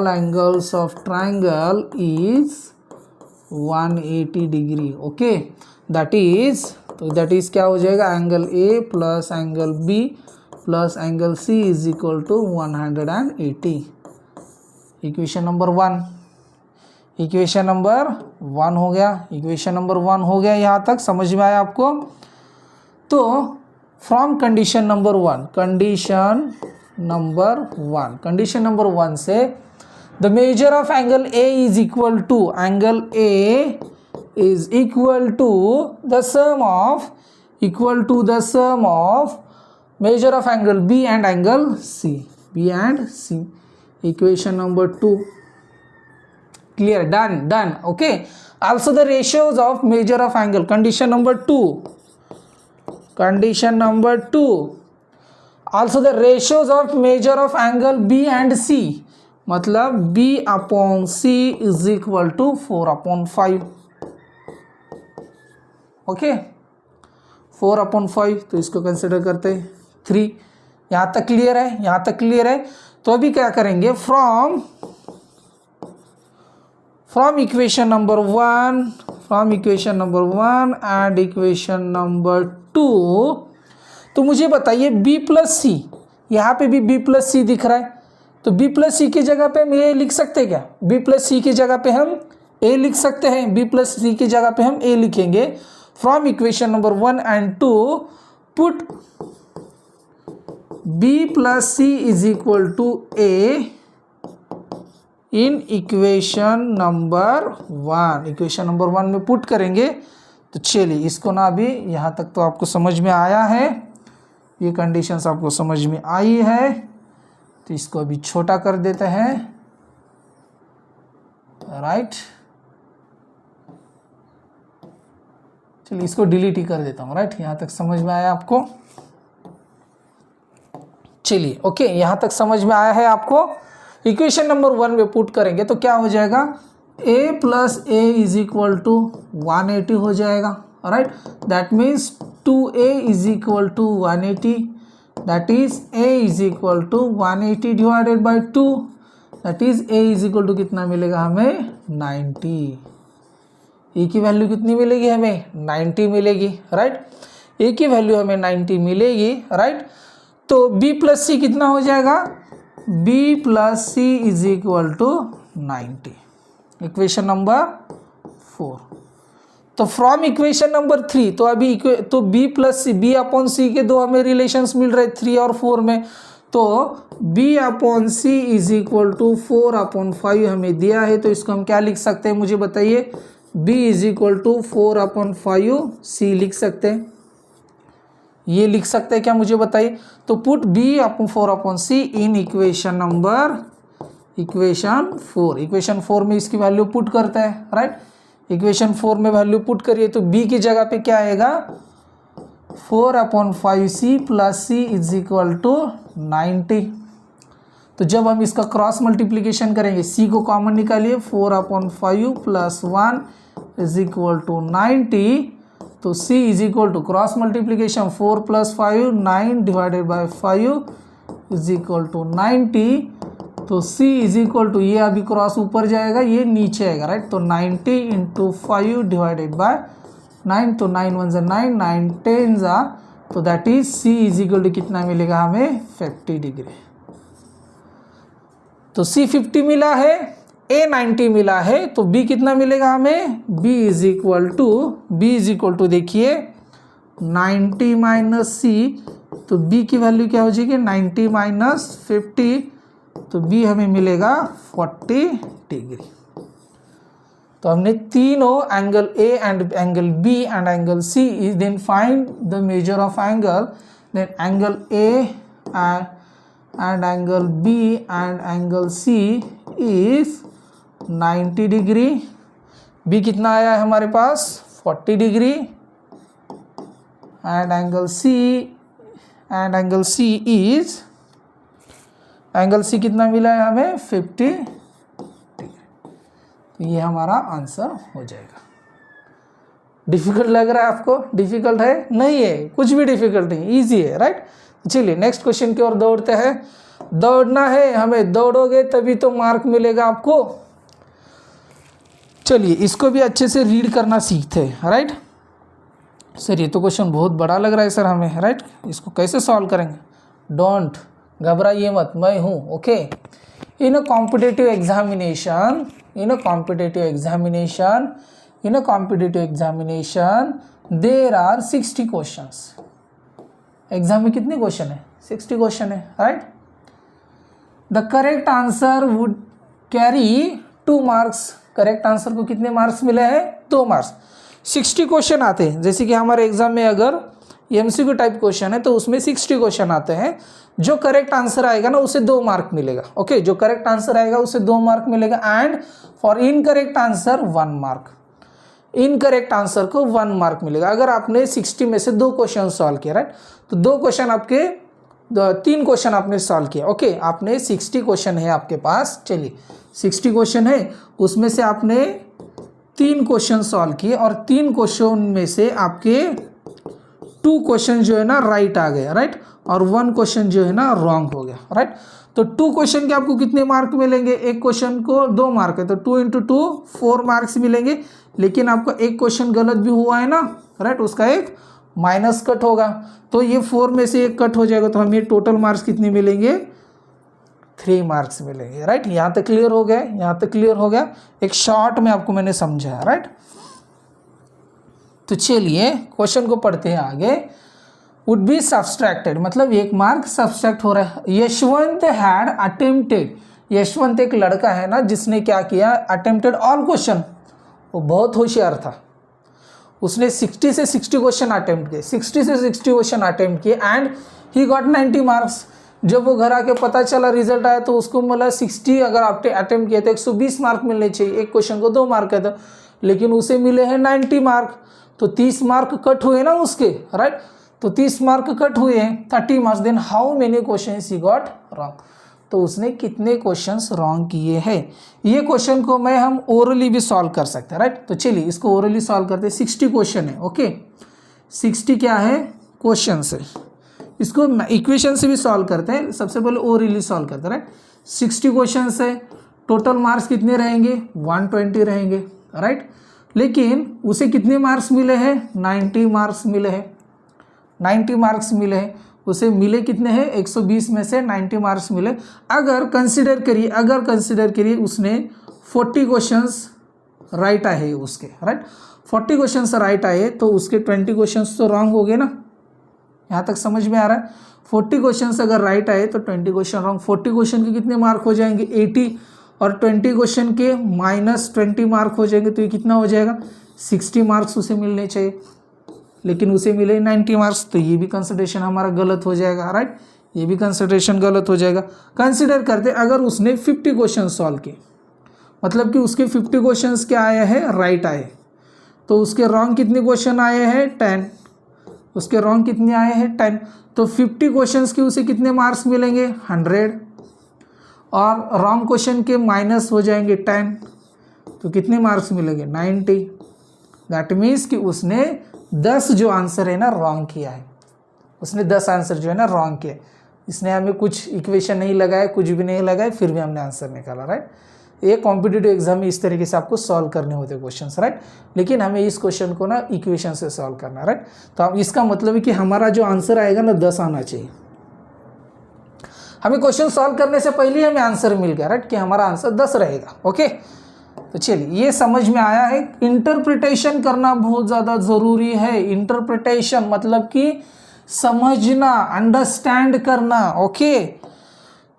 angles of triangle is 180 degree, okay. That is क्या हो जाएगा, angle A plus angle B plus angle C is equal to 180। Equation number 1, equation number 1 हो गया, इक्वेशन नंबर 1 हो गया। यहाँ तक समझ में आया आपको। तो from condition number 1, condition number 1 से the measure of angle A is equal to the sum of measure of angle B and angle C. B and C. Equation number 2. Clear? Done. Okay. Also the ratios of measure of angle. Condition number 2. Also the ratios of measure of angle B and C. मतलब B upon C is equal to 4/5. Okay 4/5, तो इसको कंसिडर करते हैं 3। यहाँ तक क्लियर है। तो अभी क्या करेंगे, from equation number 1 and equation number 2, तो मुझे बताइए B प्लस सी, यहाँ पे भी B प्लस सी दिख रहा है, तो B प्लस सी की जगह पे हम A लिख सकते हैं क्या? B प्लस सी की जगह पे हम A लिख सकते हैं। B प्लस सी की जगह पे हम A लिखेंगे। From equation number 1 and 2 put B plus C is equal to A in equation number 1। Equation number 1 में पुट करेंगे। तो चलिए इसको ना अभी यहाँ तक तो आपको समझ में आया है, ये कंडीशंस आपको समझ में आई है, तो इसको अभी छोटा कर देते हैं। राइट, चलिए इसको डिलीट ही कर देता हूँ। राइट, यहाँ तक समझ में आया आपको? चलिए ओके, यहाँ तक समझ में आया है आपको? इक्वेशन नंबर 1 में पुट करेंगे तो क्या हो जाएगा, a plus a is equal to 180 हो जाएगा। Right, that means 2a is equal to 180, that is a is equal to 180 divided by 2, that is a is equal to कितना मिलेगा हमें, 90। ए की वैल्यू कितनी मिलेगी हमें, 90 मिलेगी। राइट, ए की वैल्यू हमें 90 मिलेगी। राइट, तो b प्लस सी कितना हो जाएगा, b plus C is equal to 90। Equation number 4। तो फ्रॉम इक्वेशन नंबर 3, तो अभी तो b प्लस सी, b अपॉन सी के दो हमें रिलेशंस मिल रहे 3 और 4 में, तो b upon C is equal to 4/5 हमें दिया है, तो इसको हम क्या लिख सकते हैं, मुझे बताइए। b is equal to 4/5 c लिख सकते हैं, ये लिख सकते हैं क्या, मुझे बताइए। तो put b upon 4/c in equation 4। Equation 4 में इसकी वैल्यू पुट करते हैं। राइट, इक्वेशन 4 में वैल्यू पुट करिए तो b की जगह पे क्या आएगा, 4/5c plus c is equal to 90। तो जब हम इसका क्रॉस मल्टीप्लीकेशन करेंगे, c को कॉमन निकालिए, 4/5 प्लस 1 इज इक्वल टू 90, तो c is equal to cross multiplication 4 plus 5 9 divided by 5 is equal to 90, तो c इज इक्वल टू, ये अभी क्रॉस ऊपर जाएगा, ये नीचे आएगा। राइट, तो 90 इंटू 5 डिवाइडेड बाय 9, तो 9 1 जा 9, 9 10 जा, तो that is c is equal to कितना मिलेगा हमें, 50 डिग्री। तो c 50 मिला है, a 90 मिला है, तो b कितना मिलेगा हमें, b इज इक्वल टू देखिए 90 माइनस c, तो b की वैल्यू क्या हो जाएगी, 90 माइनस 50, तो b हमें मिलेगा 40 डिग्री। तो हमने तीनों angle a and angle b and angle c is then find the measure of angle, then angle a and angle B and angle C is 90 degree. B कितना आया है हमारे पास, 40 degree, and angle C is, angle C कितना मिला है हमें, 50 डिग्री। तो ये हमारा आंसर हो जाएगा। डिफिकल्ट लग रहा है आपको, डिफिकल्ट है, नहीं है, कुछ भी डिफिकल्ट नहीं, इजी है। राइट, चलिए नेक्स्ट क्वेश्चन की ओर दौड़ते हैं। दौड़ना है हमें, दौड़ोगे तभी तो मार्क मिलेगा आपको। चलिए इसको भी अच्छे से रीड करना सीखते हैं। राइट सर, ये तो क्वेश्चन बहुत बड़ा लग रहा है सर हमें। राइट, इसको कैसे सॉल्व करेंगे, डोंट घबराइए मत, मैं हूँ। Okay, in a competitive examination there are 60 questions. Exam में कितने क्वेश्चन है, 60 क्वेश्चन है। Right, the correct answer would carry 2 marks. Correct answer को कितने मार्क्स मिले हैं, 2 मार्क्स। 60 क्वेश्चन आते हैं, जैसे कि हमारे एग्जाम में अगर ये MCQ टाइप क्वेश्चन है, तो उसमें 60 क्वेश्चन आते हैं। जो करेक्ट आंसर आएगा ना उसे 2 मार्क मिलेगा। ओके, जो करेक्ट आंसर आएगा उसे 2 मार्क मिलेगा, and for incorrect answer 1 mark. Incorrect answer को 1 मार्क मिलेगा अगर आपने 60 में से 2 क्वेश्चन सॉल्व किया, राइट। तो 2 क्वेश्चन आपके 3 क्वेश्चन आपने सॉल्व किया। ओके, आपने 60 क्वेश्चन है आपके पास। चलिए 60 क्वेश्चन है, उसमें से आपने 3 क्वेश्चन सॉल्व किए और 3 क्वेश्चन में से आपके 2 क्वेश्चन जो है ना राइट आ गया, राइट, और 1 क्वेश्चन जो है ना रॉन्ग हो गया, राइट। तो 2 क्वेश्चन के आपको कितने मार्क मिलेंगे? एक क्वेश्चन को 2 मार्क है, तो 2 × 2 4 मार्क्स मिलेंगे। लेकिन आपका एक क्वेश्चन गलत भी हुआ है ना, राइट, उसका एक माइनस कट होगा, तो ये 4 में से एक कट हो जाएगा, तो हमें टोटल मार्क्स कितने मिलेंगे? 3 मार्क्स मिलेंगे, राइट। यहाँ तक क्लियर हो गया? यहाँ तक क्लियर हो गया? एक शॉर्ट में आपको मैंने समझाया, राइट। तो चलिए क्वेश्चन को पढ़ते हैं आगे। वुड बी सब्सट्रैक्टेड, मतलब 1 मार्क सब्सट्रैक्ट हो रहा है। यशवंत हैड अटेम्प्टेड, यशवंत एक लड़का है ना जिसने क्या किया? Attempted all question. वो बहुत होशियार था, उसने 60 से 60 क्वेश्चन अटेम्प्ट किए, 60 से 60 क्वेश्चन अटेम्प्ट किए, एंड ही गॉट 90 मार्क्स। जब वो घर आके पता चला रिजल्ट आया तो उसको मतलब 60 अगर आपने अटेम्प्ट किए तो 120 मार्क मिलने चाहिए, एक क्वेश्चन को 2 मार्क है, लेकिन उसे मिले हैं 90 मार्क। तो 30 मार्क कट हुए ना उसके, राइट। तो 30 मार्क कट हुए हैं, 30 marks. Then how many questions he got wrong, तो उसने कितने क्वेश्चंस रॉन्ग किए हैं। ये क्वेश्चन को हम ओरली भी सॉल्व कर सकते हैं, राइट। तो चलिए इसको ओरली सॉल्व करते हैं। 60 क्वेश्चन है, ओके, 60 क्या है? क्वेश्चन है। इसको इक्वेशन से भी सॉल्व करते हैं, सबसे पहले ओरली सॉल्व करते हैं, राइट। 60 क्वेश्चन है, टोटल मार्क्स कितने रहेंगे? 120 रहेंगे, राइट। लेकिन उसे कितने मार्क्स मिले हैं? 90 मार्क्स मिले हैं, 90 मार्क्स मिले हैं। उसे मिले कितने हैं? 120 में से 90 मार्क्स मिले। अगर कंसिडर करिए उसने 40 क्वेश्चंस राइट आए उसके, राइट, 40 क्वेश्चंस राइट आए तो उसके 20 क्वेश्चंस तो रॉन्ग हो गए ना। यहाँ तक समझ में आ रहा है? 40 क्वेश्चंस अगर राइट आए तो 20 क्वेश्चन रॉन्ग। 40 क्वेश्चन के कितने मार्क हो जाएंगे? 80, और 20 क्वेश्चन के -20 मार्क हो जाएंगे, तो ये कितना हो जाएगा? 60 मार्क्स उसे मिलने चाहिए, लेकिन उसे मिले 90 मार्क्स, तो ये भी कंसिडरेशन हमारा गलत हो जाएगा, राइट। ये भी कंसिडरेशन गलत हो जाएगा। कंसिडर करते अगर उसने 50 क्वेश्चन सॉल्व किए, मतलब कि उसके 50 क्वेश्चंस क्या आए हैं? राइट आए, तो उसके रॉन्ग कितने क्वेश्चन आए हैं? 10। उसके रॉन्ग कितने आए हैं? 10। तो 50 क्वेश्चंस के उसे कितने मार्क्स मिलेंगे? 100, और रॉन्ग क्वेश्चन के माइनस हो जाएंगे 10, तो कितने मार्क्स मिलेंगे? 90। दैट मीन्स कि उसने 10 जो आंसर है ना रॉन्ग किया है, उसने 10 आंसर जो है ना रॉन्ग किया। इसने हमें कुछ इक्वेशन नहीं लगाया, कुछ भी नहीं लगाया, फिर भी हमने आंसर निकाला, राइट। ये कॉम्पिटिटिव एग्जाम में इस तरीके से आपको सॉल्व करने होते हैं क्वेश्चंस, राइट। लेकिन हमें इस क्वेश्चन को ना इक्वेशन से सॉल्व करना, राइट। तो अब इसका मतलब है कि हमारा जो आंसर आएगा ना 10 आना चाहिए। हमें क्वेश्चन सॉल्व करने से पहले हमें आंसर मिल गया, राइट, कि हमारा आंसर 10 रहेगा। ओके, तो चलिए ये समझ में आया है। इंटरप्रिटेशन करना बहुत ज़्यादा ज़रूरी है। इंटरप्रिटेशन मतलब कि समझना, अंडरस्टैंड करना। ओके,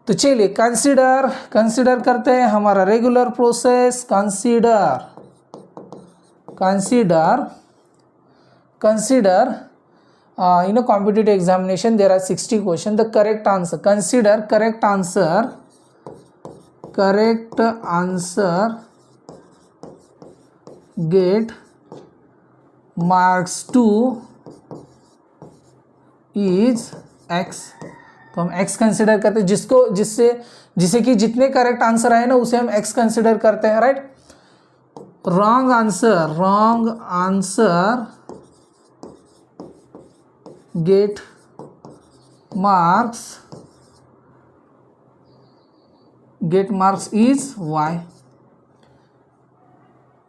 तो चलिए कंसीडर करते हैं हमारा regular process. Consider in a competitive examination there are 60 questions. The correct answer, consider correct answer get marks 2 is x। तो हम x कंसिडर करते हैं, जिसे कि जितने करेक्ट आंसर आए ना उसे हम x कंसिडर करते हैं, right. Wrong answer get marks is y।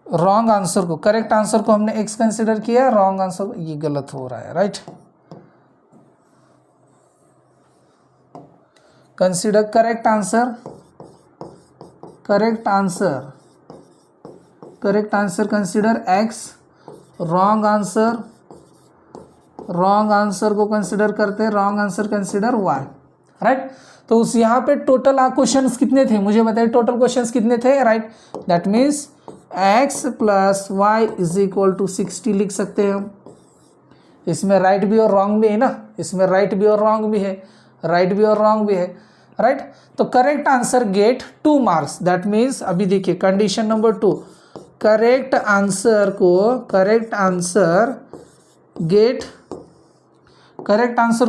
Wrong answer को, करेक्ट आंसर को हमने x कंसिडर किया, रॉन्ग आंसर ये गलत हो रहा है, right. Consider correct answer consider x, wrong answer को कंसिडर करते हैं, wrong answer consider y, right. तो उस यहाँ पे टोटल क्वेश्चंस कितने थे मुझे बताइए, टोटल क्वेश्चंस कितने थे, right. That means x + y = 60 लिख सकते हैं हम। इसमें राइट भी और रॉन्ग भी है ना, इसमें राइट भी और रॉन्ग भी है, राइट भी और रॉन्ग भी है, राइट। तो correct answer get 2 marks. That means अभी देखिए कंडीशन नंबर 2, करेक्ट आंसर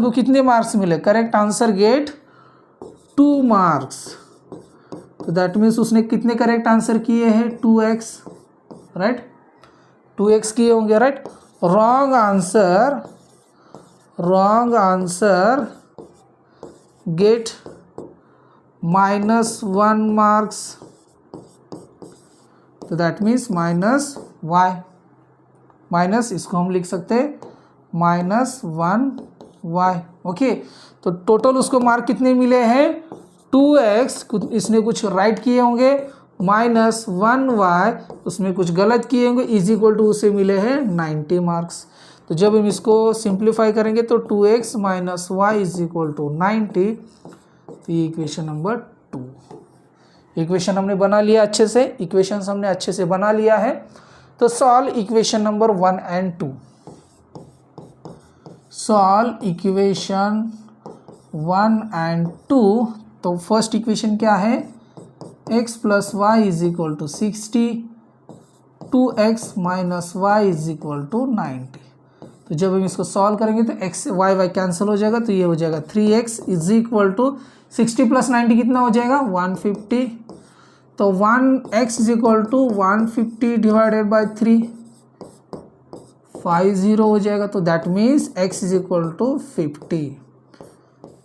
को कितने मार्क्स मिले, करेक्ट आंसर गेट 2 मार्क्स। तो दैट मीन्स उसने कितने करेक्ट आंसर किए हैं, 2x, राइट, 2x किए होंगे, right. Wrong answer get -1 marks. तो दैट मीन्स -y, माइनस इसको हम लिख सकते हैं -1y, ओके। तो टोटल उसको मार्क कितने मिले हैं, 2x, इसने कुछ राइट किए होंगे, -1y, उसमें कुछ गलत किए होंगे, इज इक्वल टू उसे मिले हैं 90 मार्क्स। तो जब हम इसको सिंप्लीफाई करेंगे तो 2x - y is equal to 90। तो ये इक्वेशन नंबर 2, इक्वेशन हमने बना लिया अच्छे से, इक्वेशंस हमने अच्छे से बना लिया है। तो solve equation number 1 and 2। Solve equation 1 and 2। तो फर्स्ट इक्वेशन क्या है, x + y is equal to 60, 2x - y is equal to 90। तो जब हम इसको सॉल्व करेंगे तो x y कैंसिल हो जाएगा, तो ये हो जाएगा 3x इज इक्वल टू 60 + 90 कितना हो जाएगा, 150। तो 1x is equal to 150 divided by 3, 50 हो जाएगा। तो that means x is equal to 50।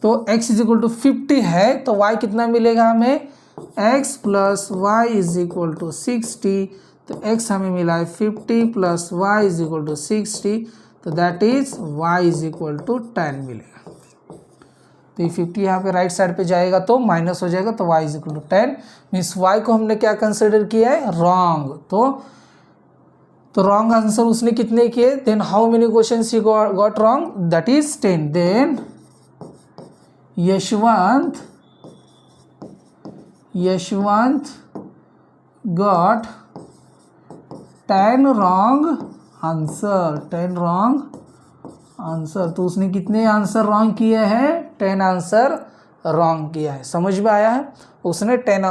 तो x इज इक्वल टू 50 है, तो y कितना मिलेगा हमें, x + y is equal to 60। तो x हमें मिला है 50 + y इज इक्वल टू 60। तो that is y is equal to 10 मिलेगा। तो ये 50 यहाँ पे राइट साइड पे जाएगा तो माइनस हो जाएगा, तो y is equal to 10। Means y को हमने क्या कंसिडर किया है, रॉन्ग। तो रॉन्ग आंसर उसने कितने किए, then how many questions he got wrong, that is 10। देन Yashwant got 10 wrong answer, 10 wrong answer. तो उसने कितने आंसर रॉन्ग किए हैं, 10 आंसर रॉन्ग किया है। समझ में आया है, उसने 10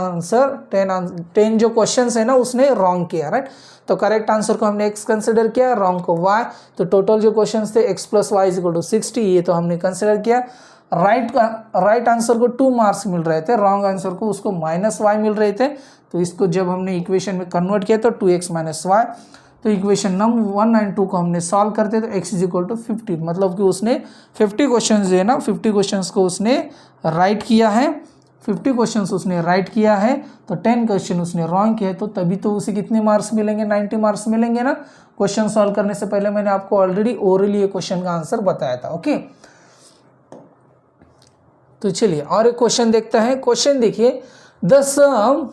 जो क्वेश्चंस है ना उसने रॉन्ग किया, राइट। तो करेक्ट आंसर को हमने x कंसिडर किया, रॉन्ग को y। तो टोटल जो क्वेश्चंस थे x + y is equal to 60, ये तो हमने कंसिडर किया। राइट आंसर को 2 मार्क्स मिल रहे थे, रॉन्ग आंसर को उसको -y मिल रहे थे। तो इसको जब हमने इक्वेशन में कन्वर्ट किया तो 2x - y। तो इक्वेशन नंबर 1 and 2 को हमने सॉल्व करते तो x इज इक्वल टू 50, मतलब कि उसने 50 क्वेश्चन जो है ना, 50 क्वेश्चन को उसने राइट किया है, 50 क्वेश्चन उसने राइट किया है। तो 10 क्वेश्चन उसने रॉन्ग किया है, तो तभी तो उसे कितने मार्क्स मिलेंगे, 90 मार्क्स मिलेंगे ना। क्वेश्चन सॉल्व करने से पहले मैंने आपको ऑलरेडी ओरली ये क्वेश्चन का आंसर बताया था, ओके। तो चलिए और एक क्वेश्चन देखते हैं। क्वेश्चन देखिए, द सम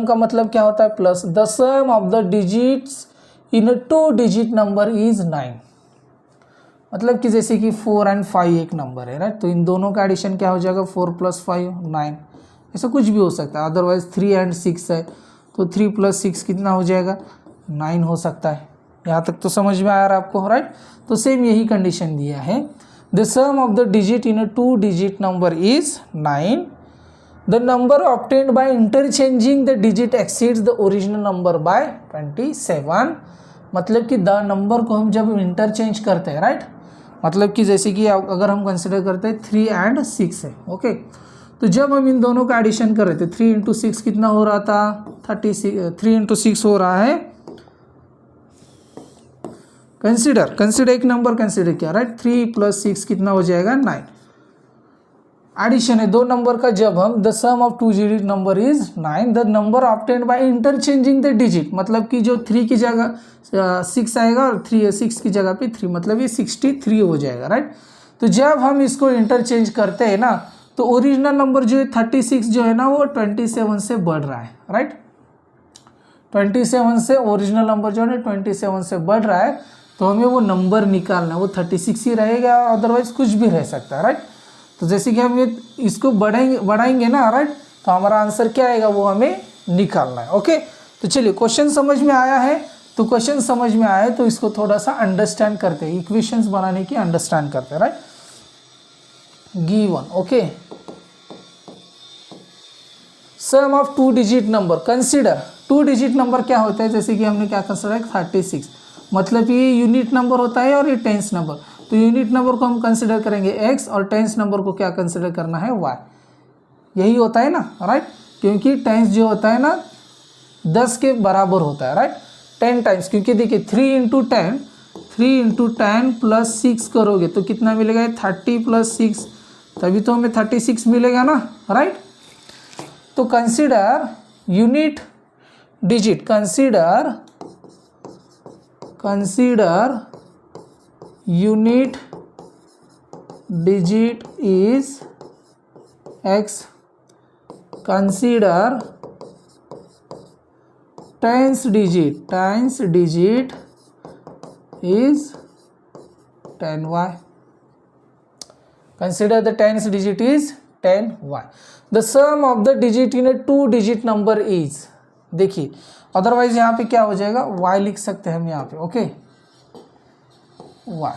का मतलब क्या होता है, plus. The sum of the digits in a 2 digit number is 9। मतलब कि जैसे कि 4 and 5 एक नंबर है, राइट। तो इन दोनों का एडिशन क्या हो जाएगा, 4 + 5 9, ऐसा कुछ भी हो सकता है। अदरवाइज 3 and 6 है, तो 3 + 6 कितना हो जाएगा, 9 हो सकता है। यहाँ तक तो समझ में आ रहा है आपको, राइट। तो सेम यही कंडीशन दिया है, the sum of the digit in a 2 digit number is 9। The number obtained by interchanging the digit exceeds the original number by 27। मतलब कि द नंबर को हम जब इंटरचेंज करते हैं, राइट, मतलब कि जैसे कि अगर हम कंसिडर करते हैं 3 and 6 है, ओके। तो जब हम इन दोनों का एडिशन कर रहे थे, 3 × 6 कितना हो रहा था, 36। 3 × 6 हो रहा है, कंसिडर एक नंबर कंसिडर किया, राइट। 3 + 6 कितना हो जाएगा, 9। एडिशन है 2 नंबर का, जब हम the sum of 2 digit number is 9। The number obtained by interchanging the digit, मतलब कि जो 3 की जगह 6 आएगा और 6 की जगह पे 3, मतलब ये 63 हो जाएगा, राइट। तो जब हम इसको इंटरचेंज करते हैं ना, तो ओरिजिनल नंबर जो है 36 जो है ना वो 27 से बढ़ रहा है, राइट। 27 से ओरिजिनल नंबर जो है ना 27 से बढ़ रहा है, तो हमें वो नंबर निकालना है, वो 36 ही रहेगा, अदरवाइज कुछ भी रह सकता है, राइट। तो जैसे कि हम इसको बढ़ाएंगे ना, राइट, तो हमारा आंसर क्या आएगा वो हमें निकालना है, ओके। तो चलिए क्वेश्चन समझ में आया है, तो क्वेश्चन समझ में आए तो इसको थोड़ा सा अंडरस्टैंड करते हैं, इक्वेशंस बनाने की अंडरस्टैंड करते हैं, right. Given, okay. Sum of 2 digit number, consider 2 digit number क्या होता है, जैसे कि हमने क्या कंसीडर 36, मतलब ये यूनिट नंबर होता है और ये टेंस नंबर। तो यूनिट नंबर को हम कंसीडर करेंगे x और टेंस नंबर को क्या कंसीडर करना है y, यही होता है ना, राइट। क्योंकि टेंस जो होता है ना 10 के बराबर होता है, राइट, 10 टाइम्स। क्योंकि देखिए 3 इंटू 10 प्लस 6 करोगे तो कितना मिलेगा, 30 प्लस 6, तभी तो हमें 36 मिलेगा ना, राइट। तो consider unit digit, consider unit digit is x, consider tens digit is 10y, consider the tens digit is 10y. the sum of the digit in a 2 digit number is, देखिए अदरवाइज यहाँ पे क्या हो जाएगा, y लिख सकते हैं हम यहाँ पे, ओके, y।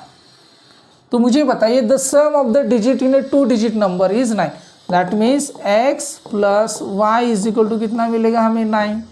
तो मुझे बताइए the sum of the digit in a 2 digit number is 9, that means x plus y is equal to कितना मिलेगा हमें 9।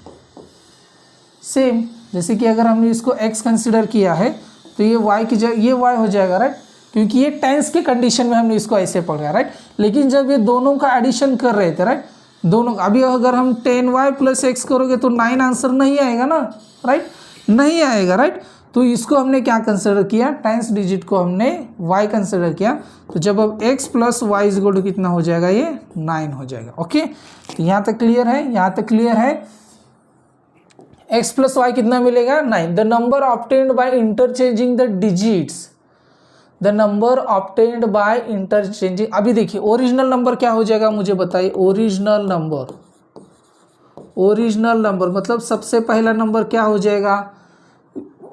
सेम जैसे कि अगर हमने इसको x कंसिडर किया है तो ये y की जगह ये y हो जाएगा, राइट, क्योंकि ये टेंस के कंडीशन में हमने इसको ऐसे पढ़ा, राइट। लेकिन जब ये दोनों का एडिशन कर रहे थे, राइट, दोनों अभी अगर हम 10y प्लस x करोगे तो 9 आंसर नहीं आएगा ना, राइट, नहीं आएगा, राइट। तो इसको हमने क्या कंसिडर किया, टेंस डिजिट को हमने y कंसिडर किया। तो जब अब x plus Y is equal to कितना हो जाएगा, ये 9 हो जाएगा, ओके। तो यहाँ तक क्लियर है, यहाँ तक क्लियर है। x प्लस वाई कितना मिलेगा, 9। The number obtained by interchanging the digits, the number obtained by interchanging, अभी देखिए ओरिजिनल नंबर क्या हो जाएगा मुझे बताइए, ओरिजिनल नंबर मतलब सबसे पहला नंबर क्या हो जाएगा,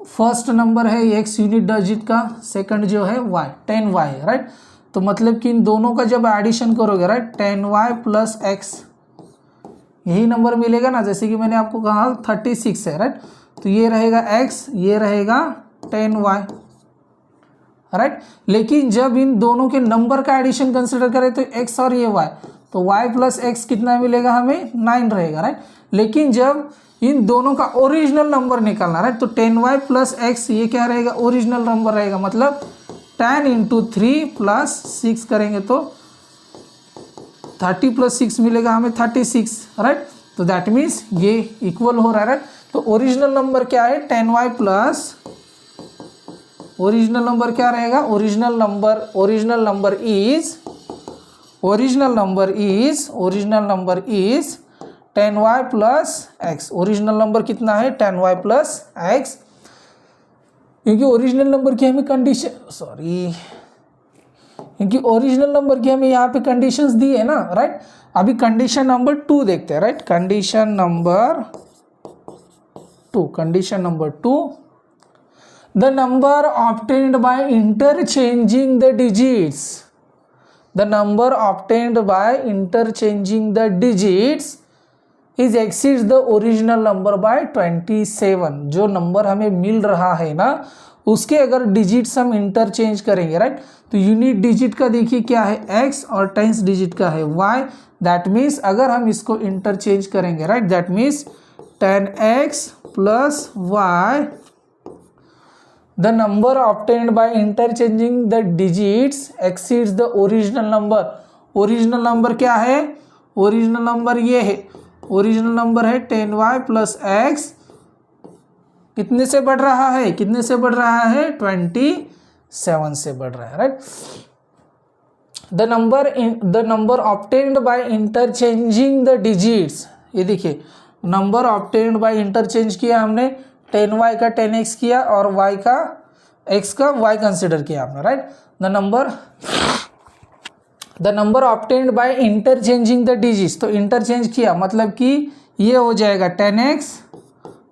फर्स्ट नंबर है x यूनिट डिजिट का, सेकंड जो है y 10y है, राइट। तो मतलब कि इन दोनों का जब एडिशन करोगे, राइट, 10y प्लस x यही नंबर मिलेगा ना, जैसे कि मैंने आपको कहा 36 है, राइट। तो ये रहेगा x, ये रहेगा 10y, राइट। लेकिन जब इन दोनों के नंबर का एडिशन कंसिडर करें तो x और ये y, तो y प्लस x कितना मिलेगा हमें, 9 रहेगा, राइट। लेकिन जब इन दोनों का ओरिजिनल नंबर निकालना, राइट, तो 10y प्लस x ये क्या रहेगा, ओरिजिनल नंबर रहेगा, मतलब 10 इंटू 3 प्लस 6 करेंगे तो 30 प्लस 6 मिलेगा हमें 36, राइट। तो दैट मीन्स ये इक्वल हो रहा है, राइट। तो ओरिजिनल नंबर क्या है, 10y प्लस, ओरिजिनल नंबर क्या रहेगा, original number is 10y plus x, original number कितना है 10y प्लस x, क्योंकि ओरिजिनल नंबर की हमें कंडीशन, क्योंकि ओरिजिनल नंबर की हमें यहाँ पे कंडीशंस दी है ना, राइट। अभी कंडीशन नंबर 2 देखते हैं, right, condition number 2, the number obtained by interchanging the digits, the number obtained by interchanging the digits is exceeds the original number by 27। जो नंबर हमें मिल रहा है ना उसके अगर डिजिट्स हम इंटरचेंज करेंगे, राइट, तो यूनिट डिजिट का देखिए क्या है x और टेंस डिजिट का है y, दैट मीन्स अगर हम इसको इंटरचेंज करेंगे, right, that means 10x plus y, the number obtained by interchanging the digits exceeds the original number. Original number क्या है, ओरिजिनल नंबर ये है, ओरिजिनल नंबर है 10y प्लस x, कितने से बढ़ रहा है, 27 से बढ़ रहा है, right. The number obtained by interchanging the digits, ये देखिए नंबर ऑब्टेन्ड बाय इंटरचेंज किया हमने, 10y का 10x किया और y का x का y कंसिडर किया आपने, right. The number obtained by interchanging the digits, तो इंटरचेंज किया मतलब कि ये हो जाएगा 10x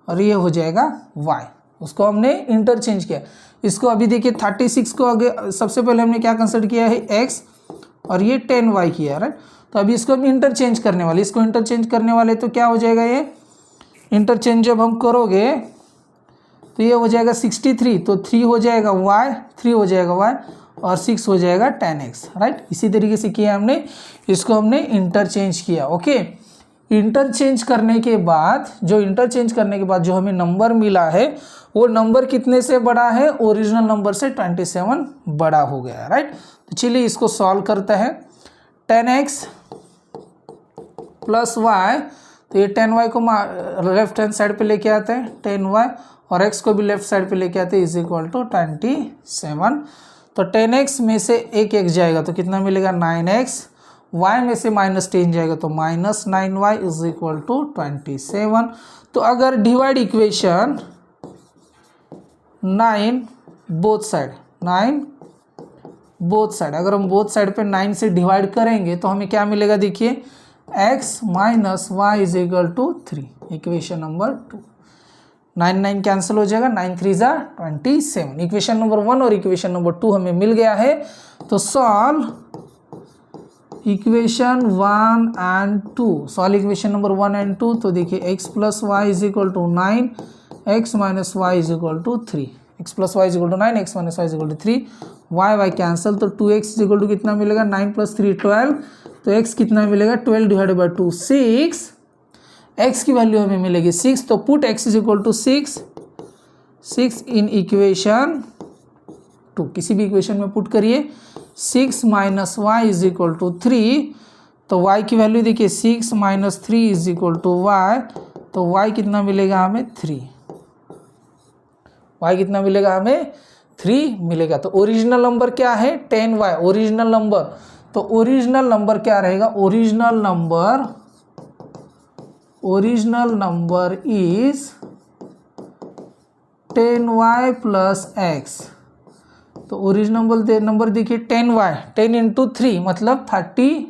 और ये हो जाएगा y, उसको हमने इंटरचेंज किया। इसको अभी देखिए 36 को आगे सबसे पहले हमने क्या कंसिडर किया है, x और ये 10y किया, राइट। तो अभी इसको हम इंटरचेंज करने वाले, इसको इंटरचेंज करने वाले तो क्या हो जाएगा, ये इंटरचेंज जब हम करोगे तो ये हो जाएगा 63, तो 3 हो जाएगा y, 3 हो जाएगा y और 6 हो जाएगा 10x, राइट। इसी तरीके से किया हमने, इसको हमने इंटरचेंज किया। ओके, इंटरचेंज करने के बाद जो हमें नंबर मिला है वो नंबर कितने से बड़ा है, ओरिजिनल नंबर से 27 बड़ा हो गया, राइट। तो चलिए इसको सॉल्व करते हैं। 10x प्लस y, तो ये 10y को लेफ्ट हैंड साइड पे लेके आते हैं, 10y, और x को भी लेफ्ट साइड पे लेके आते हैं, इज इक्वल टू 27। तो 10x में से एक x जाएगा तो कितना मिलेगा 9x, y में से -10 जाएगा तो -9y इज इक्वल टू 27। तो अगर डिवाइड इक्वेशन 9 बोथ साइड, अगर हम बोथ साइड पे 9 से डिवाइड करेंगे तो हमें क्या मिलेगा, देखिए x minus Y is equal to 3, equation number 2। 9 cancel हो जाएगा, 9 3 ज़ा 27। इक्वेशन नंबर 1 और इक्वेशन नंबर 2 हमें मिल गया है। तो solve equation 1 and 2, solve equation number 1 and 2। तो देखिए x plus Y is equal to 9, x minus Y is equal to 3, x plus Y is equal to 9, x minus Y is equal to 3, y cancel, तो 2x इज इक्वल टू कितना मिलेगा, 9 प्लस 3 12, तो x कितना मिलेगा 12 डिवाइडेड बाई 2 6, x की वैल्यू हमें मिलेगी 6, तो put x is equal to 6 in equation 2, किसी भी इक्वेशन में पुट करिए। 6 minus Y is equal to 3, तो y की वैल्यू देखिए 6 minus 3 is equal to y, तो y कितना मिलेगा हमें 3, y कितना मिलेगा हमें 3 मिलेगा। तो ओरिजिनल नंबर क्या है 10y, ओरिजिनल नंबर, तो ओरिजिनल नंबर क्या रहेगा, original number is 10y plus x। तो ओरिजिनल नंबर देखिए 10y, 10 इंटू 3 मतलब 30,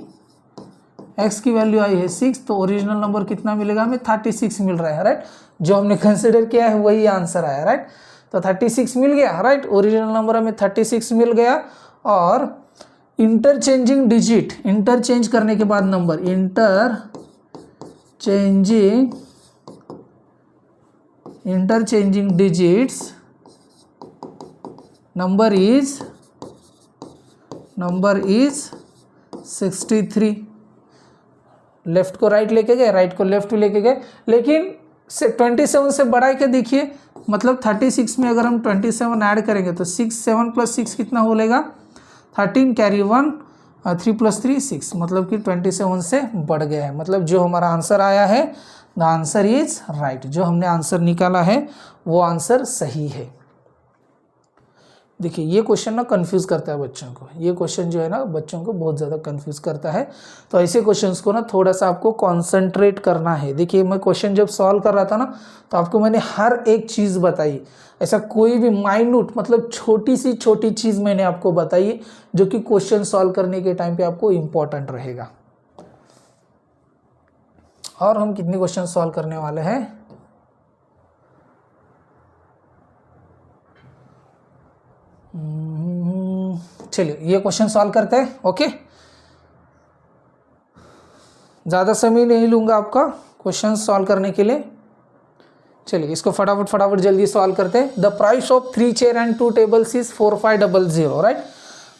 x की वैल्यू आई है 6, तो ओरिजिनल नंबर कितना मिलेगा हमें 36 मिल रहा है, राइट। जो हमने कंसिडर किया है वही आंसर आया, राइट। तो 36 मिल गया, राइट। ओरिजिनल नंबर हमें 36 मिल गया। और इंटरचेंजिंग डिजिट, इंटरचेंज करने के बाद number, interchanging digits number is 63। Left को राइट लेके गए, राइट को लेफ्ट लेके गए, लेकिन 27 से बड़ा है क्या, देखिए मतलब 36 में अगर हम 27 ऐड करेंगे तो 6 7 प्लस 6 कितना हो लेगा 13, कैरी 1, 3 प्लस 3 6, मतलब कि 27 से बढ़ गया है। मतलब जो हमारा आंसर आया है, द आंसर इज राइट, जो हमने आंसर निकाला है वो आंसर सही है। देखिए ये क्वेश्चन ना कंफ्यूज करता है बच्चों को, ये क्वेश्चन जो है ना बच्चों को बहुत ज़्यादा कंफ्यूज करता है। तो ऐसे क्वेश्चंस को ना थोड़ा सा आपको कंसंट्रेट करना है। देखिए मैं क्वेश्चन जब सॉल्व कर रहा था ना तो आपको मैंने हर एक चीज़ बताई, ऐसा कोई भी माइन्यूट मतलब छोटी सी छोटी चीज़ मैंने आपको बताई जो कि क्वेश्चन सॉल्व करने के टाइम पे आपको इम्पोर्टेंट रहेगा। और हम कितने क्वेश्चन सॉल्व करने वाले हैं, चलिए ये क्वेश्चन सॉल्व करते हैं। ओके, ज़्यादा समय नहीं लूँगा आपका क्वेश्चन सॉल्व करने के लिए। चलिए इसको फटाफट जल्दी सॉल्व करते हैं। The price of 3 chair and 2 tables is 4500, right.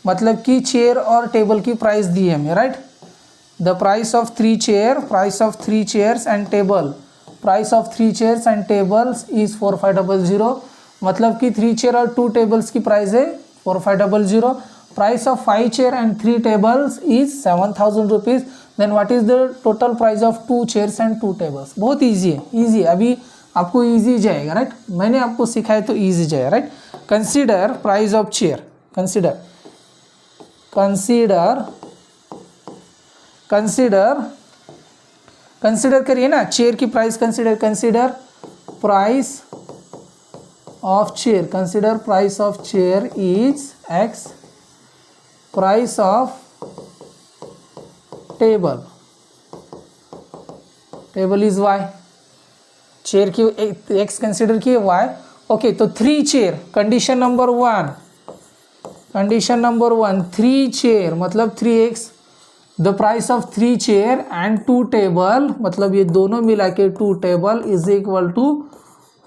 मतलब कि चेयर और टेबल की प्राइस दी है हमें, right. The price of 3 chairs and table, price of 3 chairs and tables is 4500, मतलब कि 3 चेयर और 2 टेबल्स की प्राइस है 4500। Price of 5 chair and 3 tables is 7000 rupees. Then what is the total price of 2 chairs and 2 tables. बहुत ईजी है, ईजी है, अभी आपको ईजी जाएगा, राइट। मैंने आपको सिखाया तो ईजी जाएगा, right. Consider price of chair, consider करिए ना, चेयर की price consider price of chair is x, price of table is y, chair की x कंसीडर किए y। ओके, तो 3 चेयर, कंडीशन नंबर 1 3 चेयर मतलब 3x, the price of 3 chair and 2 table मतलब ये दोनों मिला के 2 टेबल इज इक्वल टू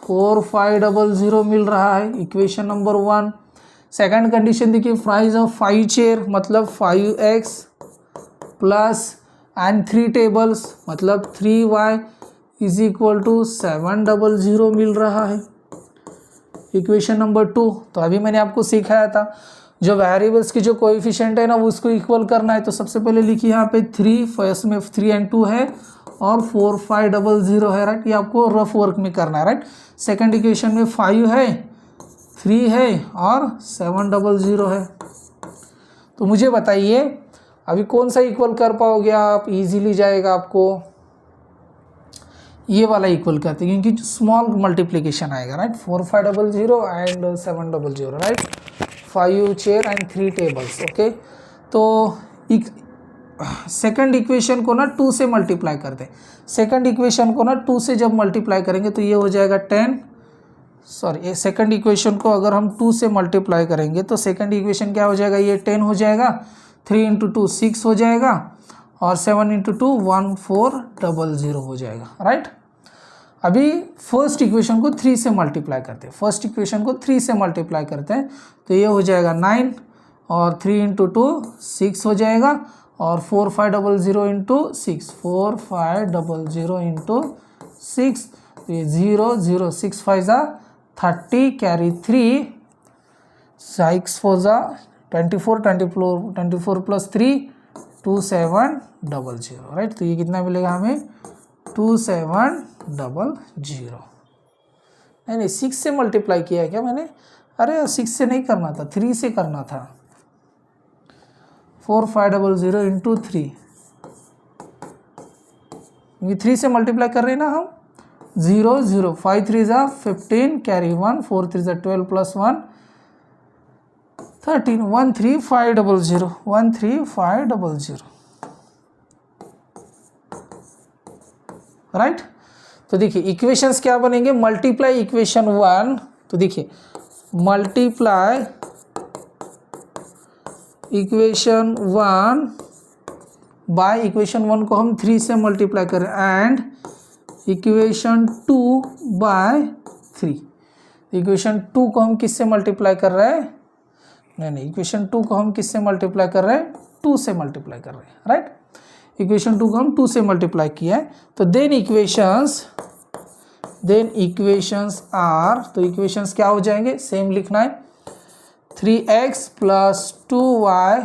4500 मिल रहा है, इक्वेशन नंबर 1। सेकंड कंडीशन देखिए, प्राइस ऑफ 5 चेयर मतलब 5x प्लस एंड 3 टेबल्स मतलब 3y इज इक्वल टू 700 मिल रहा है, इक्वेशन नंबर 2। तो अभी मैंने आपको सिखाया था जो वेरिएबल्स की जो कोएफिशिएंट है ना उसको इक्वल करना है। तो सबसे पहले लिखिए यहाँ पे 3, फर्स्ट में 3 and 2 है और 4500 है, राइट। ये आपको रफ वर्क में करना है, राइट। सेकंड इक्वेशन में 5 है, 3 है और 700 है। तो मुझे बताइए अभी कौन सा इक्वल कर पाओगे आप, इजीली जाएगा आपको ये वाला इक्वल करते हैं क्योंकि स्मॉल मल्टीप्लिकेशन आएगा, right. 4500 and 700, right. 5 chair and 3 tables, okay. तो सेकंड इक्वेशन को ना 2 से मल्टीप्लाई करते हैं। सेकंड इक्वेशन को ना 2 से जब मल्टीप्लाई करेंगे तो ये हो जाएगा 10, सॉरी सेकंड इक्वेशन को अगर हम 2 से मल्टीप्लाई करेंगे तो सेकंड इक्वेशन क्या हो जाएगा, ये 10 हो जाएगा, 3 इंटू 2 6 हो जाएगा और 7 इंटू 2 1400 हो जाएगा, राइट। अभी फर्स्ट इक्वेशन को 3 से मल्टीप्लाई करते हैं, फर्स्ट इक्वेशन को 3 से मल्टीप्लाई करते हैं तो ये हो जाएगा 9 और 3 इंटू 2 6 हो जाएगा और 4500 इंटू 6, 4500 इंटू 6, तो ये 0 0 6 5 ज़ा 30 कैरी 3, 6 4 ज़ा 24 प्लस 3 2700, राइट। तो ये कितना मिलेगा हमें 2700। नहीं 6 से मल्टीप्लाई किया है क्या मैंने, अरे 6 से नहीं करना था, 3 से करना था। 4500 इंटू 3, ये 3 से मल्टीप्लाई कर रहे हैं ना हम, 0 0 5 3 ज़ा 15 कैरी 1, 4 3 ज़ा 12 प्लस 1 13, 13500, 13500, राइट। तो देखिए इक्वेशंस क्या बनेंगे, मल्टीप्लाई इक्वेशन 1, तो देखिए मल्टीप्लाई इक्वेशन 1 बाय इक्वेशन 1 को हम 3 से मल्टीप्लाई करें एंड इक्वेशन 2 बाय 3। इक्वेशन 2 को हम किससे मल्टीप्लाई कर रहे हैं, नहीं इक्वेशन 2 को हम किससे मल्टीप्लाई कर रहे हैं, 2 से मल्टीप्लाई कर रहे हैं, राइट। इक्वेशन 2 को हम 2 से मल्टीप्लाई किया है तो देन इक्वेशंस आर, तो इक्वेशंस क्या हो जाएंगे, सेम लिखना है, 3x plus 2y,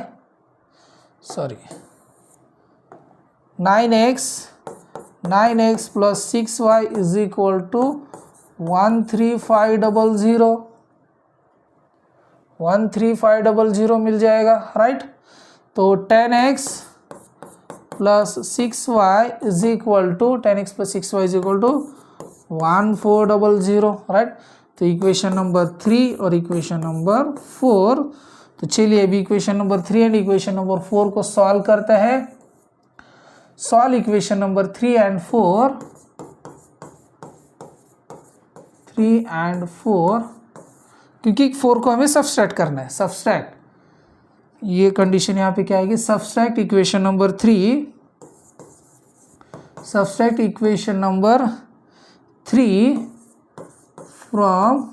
sorry 9x plus 6y is equal to 13500 मिल जाएगा, राइट। तो 10x plus 6y is equal to 10x plus 6y is equal to 1400, right. तो इक्वेशन नंबर 3 और इक्वेशन नंबर 4, तो चलिए अभी equation number 3 and equation number 4 को सॉल्व करते हैं। सॉल्व इक्वेशन नंबर 3 and 4, क्योंकि 4 को हमें सब्सट्रैक्ट करना है, सब्सट्रैक्ट, ये कंडीशन यहाँ पे क्या आएगी, subtract equation number 3, subtract equation number 3 from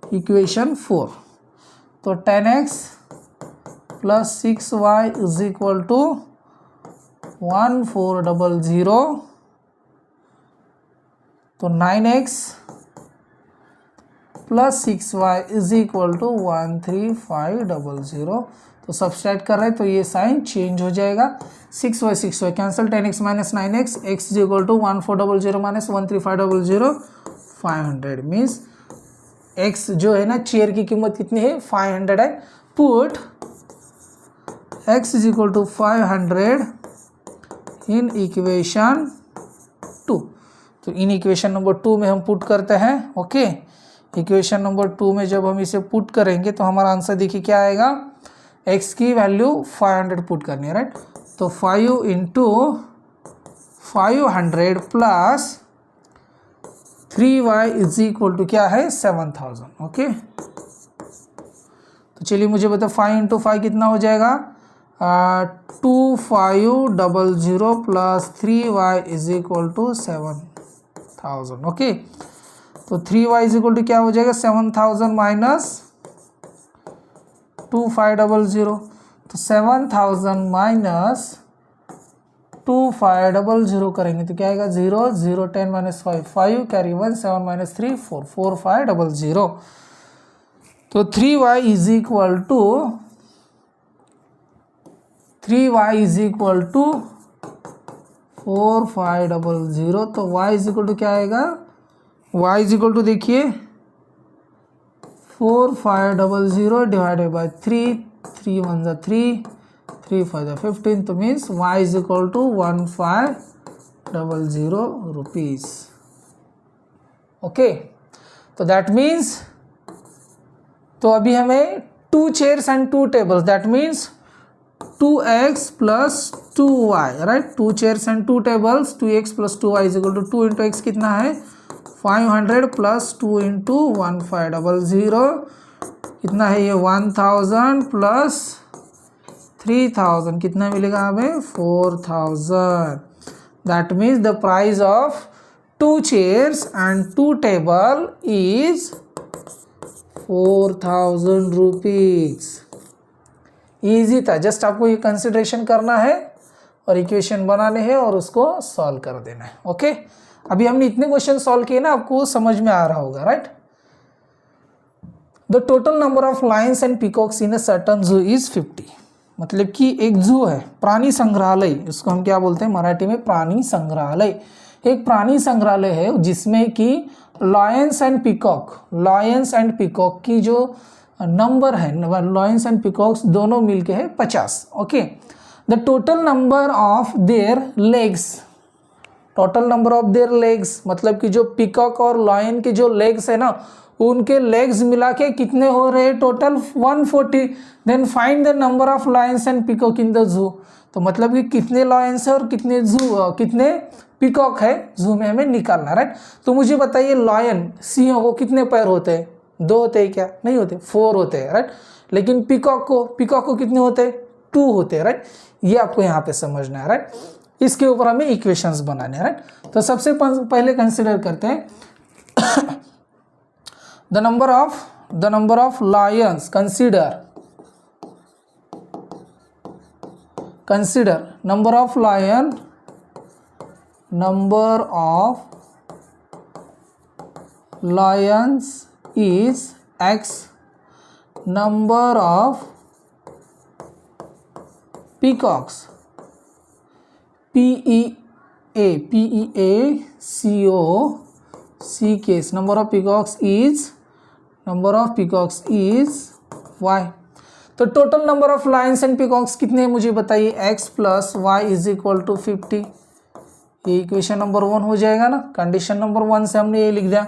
equation 4। तो 10x plus 6y is equal to 1400, तो 9x plus 6y is equal to 13500। तो सब्सट्रैक्ट कर रहे हैं तो ये साइन चेंज हो जाएगा, 6y cancel, 10x minus 9x, x is equal to 1400 minus 13500, 500 means x जो है ना चेयर की कीमत कितनी है, 500 है। Put x is equal to 500 in equation 2, तो इन इक्वेशन नंबर 2 में हम पुट करते हैं, ओके। इक्वेशन नंबर 2 में जब हम इसे पुट करेंगे तो हमारा आंसर देखिए क्या आएगा, x की वैल्यू 500 पुट करनी है, राइट। तो 5 into 500 plus 3y is equal to क्या है, 7000, ओके। तो चलिए मुझे बताओ 5 इंटू 5 कितना हो जाएगा, 2500 plus 3y is equal to 7000, okay. तो तो 3y इज इक्वल टू क्या हो जाएगा 7000 माइनस 2500, तो 7000 माइनस 2500 करेंगे तो क्या आएगा 0 0 10 माइनस 5 5 कैरी 1 7 माइनस 3 4 4500, तो 3y इज इक्वल टू 4500, तो y इज इक्वल टू क्या आएगा, y इज इक्वल टू देखिए 4500 डिवाइडेड बाय 3 3 1 जा 3 3 5 जा 15, तो means y is equal to 1500 rupees. Okay, तो दैट मीन्स, तो अभी हमें 2 chairs and 2 tables, that means 2x plus 2y, right, 2 chairs and 2 tables, 2x plus 2y is equal to 2 into X कितना है 500 प्लस 2 इंटू 1500 कितना है ये 1000 प्लस 3000 कितना मिलेगा हमें 4000। That means the price of 2 chairs and 2 table is 4000 rupees. Easy था, जस्ट आपको ये कंसिडरेशन करना है और इक्वेशन बनाने हैं और उसको सॉल्व कर देना है। ओके, अभी हमने इतने क्वेश्चन सॉल्व किए ना, आपको समझ में आ रहा होगा, right. The total number of lions and peacocks in a certain जू इज 50, मतलब कि एक जू है, प्राणी संग्रहालय, इसको हम क्या बोलते हैं मराठी में प्राणी संग्रहालय। एक प्राणी संग्रहालय है जिसमें कि लायंस एंड पीकॉक की जो नंबर है, लायंस एंड पीकॉक्स दोनों मिलके है 50। Okay, the total number of their legs, मतलब कि जो पीकॉक और लायन के जो लेग्स है ना, उनके लेग्स मिला के कितने हो रहे हैं total 140। Then find the number of lions and peacock in the zoo, तो मतलब कि कितने लायंस है और कितने पीकॉक है जू में हमें निकालना, राइट। तो मुझे बताइए लायन सिंह को कितने पैर होते हैं, 2 होते हैं क्या, नहीं होते, 4 होते हैं, राइट। लेकिन पीकॉक को कितने होते हैं, 2 होते हैं, राइट। ये आपको यहाँ पे समझना है, राइट। इसके ऊपर हमें इक्वेशंस बनाने हैं, राइट। तो सबसे पहले कंसिडर करते हैं the number of Lions, consider number of Lions is x, number of peacocks P-E-A-C-O-C-K, number of peacocks is y। तो total number of lions and peacocks कितने मुझे बताइए, x plus Y is equal to 50। ये इक्वेशन नंबर 1 हो जाएगा ना। कंडीशन नंबर 1 से हमने ये लिख दिया,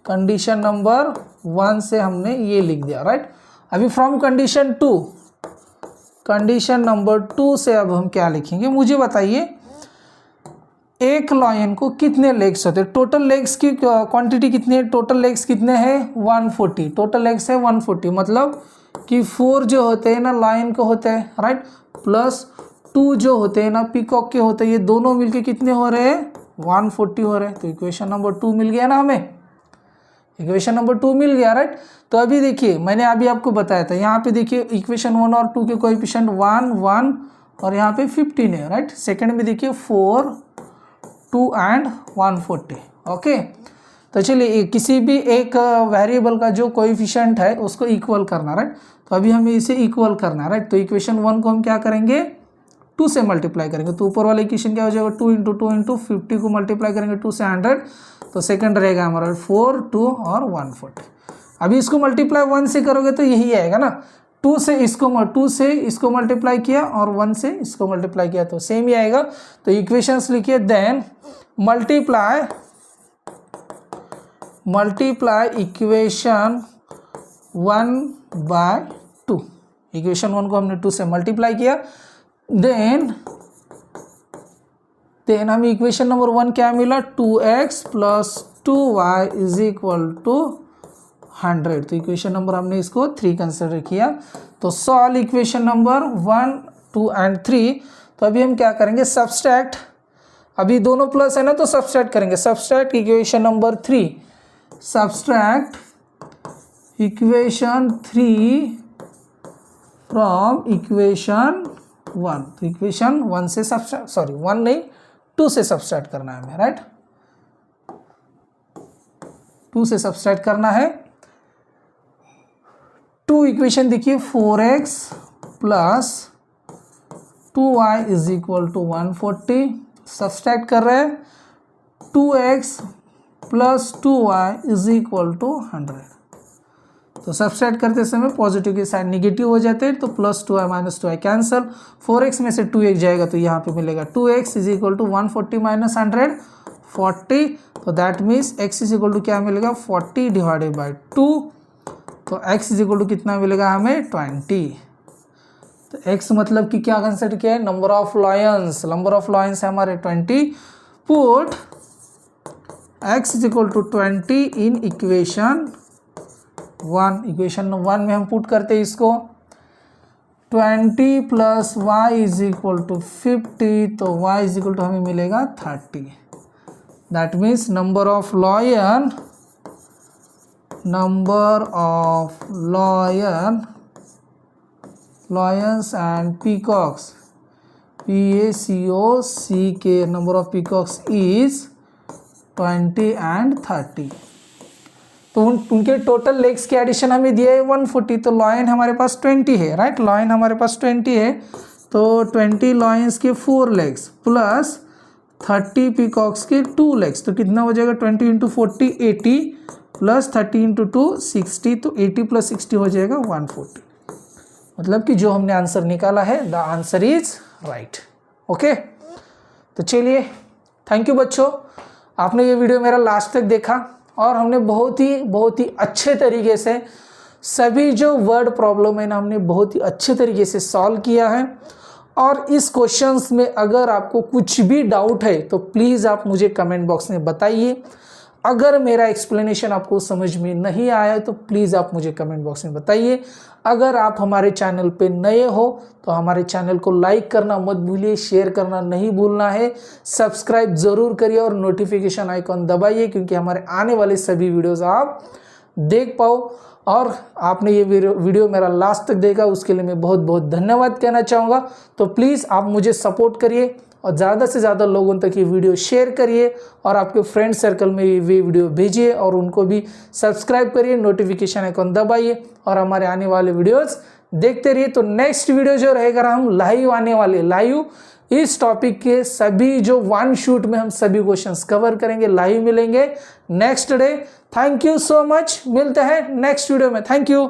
कंडीशन नंबर 1 से हमने ये लिख दिया, राइट। अभी फ्रॉम कंडीशन नंबर 2 से अब हम क्या लिखेंगे, मुझे बताइए एक लायन को कितने लेग्स होते हैं, टोटल लेग्स की क्वांटिटी कितनी है, टोटल लेग्स कितने हैं 140, टोटल लेग्स है 140, मतलब कि 4 जो होते हैं ना लायन को होते हैं, राइट, प्लस 2 जो होते हैं ना पीकॉक के होते हैं, ये दोनों मिलके कितने हो रहे हैं 140 हो रहे हैं। तो इक्वेशन नंबर 2 मिल गया ना हमें, इक्वेशन नंबर 2 मिल गया, राइट। तो अभी देखिए मैंने अभी आपको बताया था, यहाँ पे देखिए इक्वेशन 1 और 2 के कोएफिशिएंट 1 1 और यहाँ पे 15 है, राइट। सेकंड में देखिए 4 2 एंड 140। ओके, तो चलिए किसी भी एक वेरिएबल का जो कोएफिशिएंट है उसको इक्वल करना, राइट। तो अभी हमें इसे इक्वल करना, राइट। तो इक्वेशन 1 को हम क्या करेंगे 2 से मल्टीप्लाई करेंगे, तो ऊपर वाला इक्वेशन क्या हो जाएगा 2 इंटू 50 को मल्टीप्लाई करेंगे 2 से 100, तो सेकंड रहेगा हमारा 4 2 और 140। अभी इसको मल्टीप्लाई 1 से करोगे तो यही आएगा ना, 2 से इसको मल्टीप्लाई किया और 1 से इसको मल्टीप्लाई किया तो सेम ही आएगा। तो इक्वेशंस लिखिए, then multiply equation 1 by 2, equation 1 को हमने 2 से मल्टीप्लाई किया, देन हमें इक्वेशन नंबर 1 क्या मिला 2x plus 2y is equal to 100। तो इक्वेशन नंबर हमने इसको 3 कंसिडर किया। तो सॉल्व इक्वेशन नंबर 1 2 एंड 3। तो अभी हम क्या करेंगे सब्सट्रैक्ट, अभी दोनों प्लस है ना तो सब्सट्रैक्ट करेंगे, subtract equation number 3 subtract equation 3 from equation 1। तो इक्वेशन 1 से सब्सट्रैक्ट, सॉरी 1 नहीं 2 से सब्सट्रैक्ट करना है हमें, राइट। 2 से सब्सट्रैक्ट करना है। 2 इक्वेशन देखिए 4x plus 2y is equal to 140। Subtract कर रहे हैं 2x plus 2y is equal to 100। तो सब्सट्रैक्ट करते समय पॉजिटिव के साइड निगेटिव हो जाते हैं, तो plus 2y minus 2y cancel. 4x में से 2x जाएगा तो यहाँ पे मिलेगा 2x is equal to 140 minus 100 40। तो that means x is equal to क्या मिलेगा 40 डिवाइडेड बाई 2। तो x इज इक्वल टू कितना मिलेगा हमें 20। तो x मतलब कि क्या कंसिडर किया है, number of lions. Number of lions है हमारे 20। Put x is equal to 20 in equation 1। Equation 1 में हम पुट करते हैं इसको 20 plus y is equal to 50। तो y इज इक्वल टू हमें मिलेगा 30। That means number of lions and peacocks, PACOCK, number of peacocks is 20 and 30। तो उनके टोटल लेग्स के एडिशन हमें दिया है 140। तो लॉयन हमारे पास 20 है, राइट। लॉयन हमारे पास 20 है, तो 20 लॉयंस के 4 लेग्स प्लस 30 पीकॉक्स के 2 लेग्स। तो कितना हो जाएगा 20 इंटू 40 80 प्लस 30 इंटू 2 60। तो 80 प्लस 60 हो जाएगा 140। मतलब कि जो हमने आंसर निकाला है the answer is right. Okay, तो चलिए थैंक यू बच्चों, आपने ये वीडियो मेरा लास्ट तक देखा और हमने बहुत ही अच्छे तरीके से सभी जो वर्ड प्रॉब्लम है ना हमने बहुत ही अच्छे तरीके से सॉल्व किया है। और इस क्वेश्चंस में अगर आपको कुछ भी डाउट है तो प्लीज़ आप मुझे कमेंट बॉक्स में बताइए। अगर मेरा एक्सप्लेनेशन आपको समझ में नहीं आया तो प्लीज़ आप मुझे कमेंट बॉक्स में बताइए। अगर आप हमारे चैनल पे नए हो तो हमारे चैनल को लाइक करना मत भूलिए, शेयर करना नहीं भूलना है, सब्सक्राइब ज़रूर करिए और नोटिफिकेशन आइकॉन दबाइए, क्योंकि हमारे आने वाले सभी वीडियोज़ आप देख पाओ। और आपने ये वीडियो मेरा लास्ट तक देखा उसके लिए मैं बहुत बहुत धन्यवाद कहना चाहूँगा। तो प्लीज़ आप मुझे सपोर्ट करिए और ज़्यादा से ज़्यादा लोगों तक ये वीडियो शेयर करिए और आपके फ्रेंड सर्कल में ये वीडियो भेजिए और उनको भी सब्सक्राइब करिए, नोटिफिकेशन आइकॉन दबाइए और हमारे आने वाले वीडियोस देखते रहिए। तो नेक्स्ट वीडियो जो रहेगा हम लाइव आने वाले, लाइव इस टॉपिक के सभी जो 1 शूट में हम सभी क्वेश्चंस कवर करेंगे, लाइव मिलेंगे next day. Thank you so much, मिलते हैं नेक्स्ट वीडियो में। Thank you.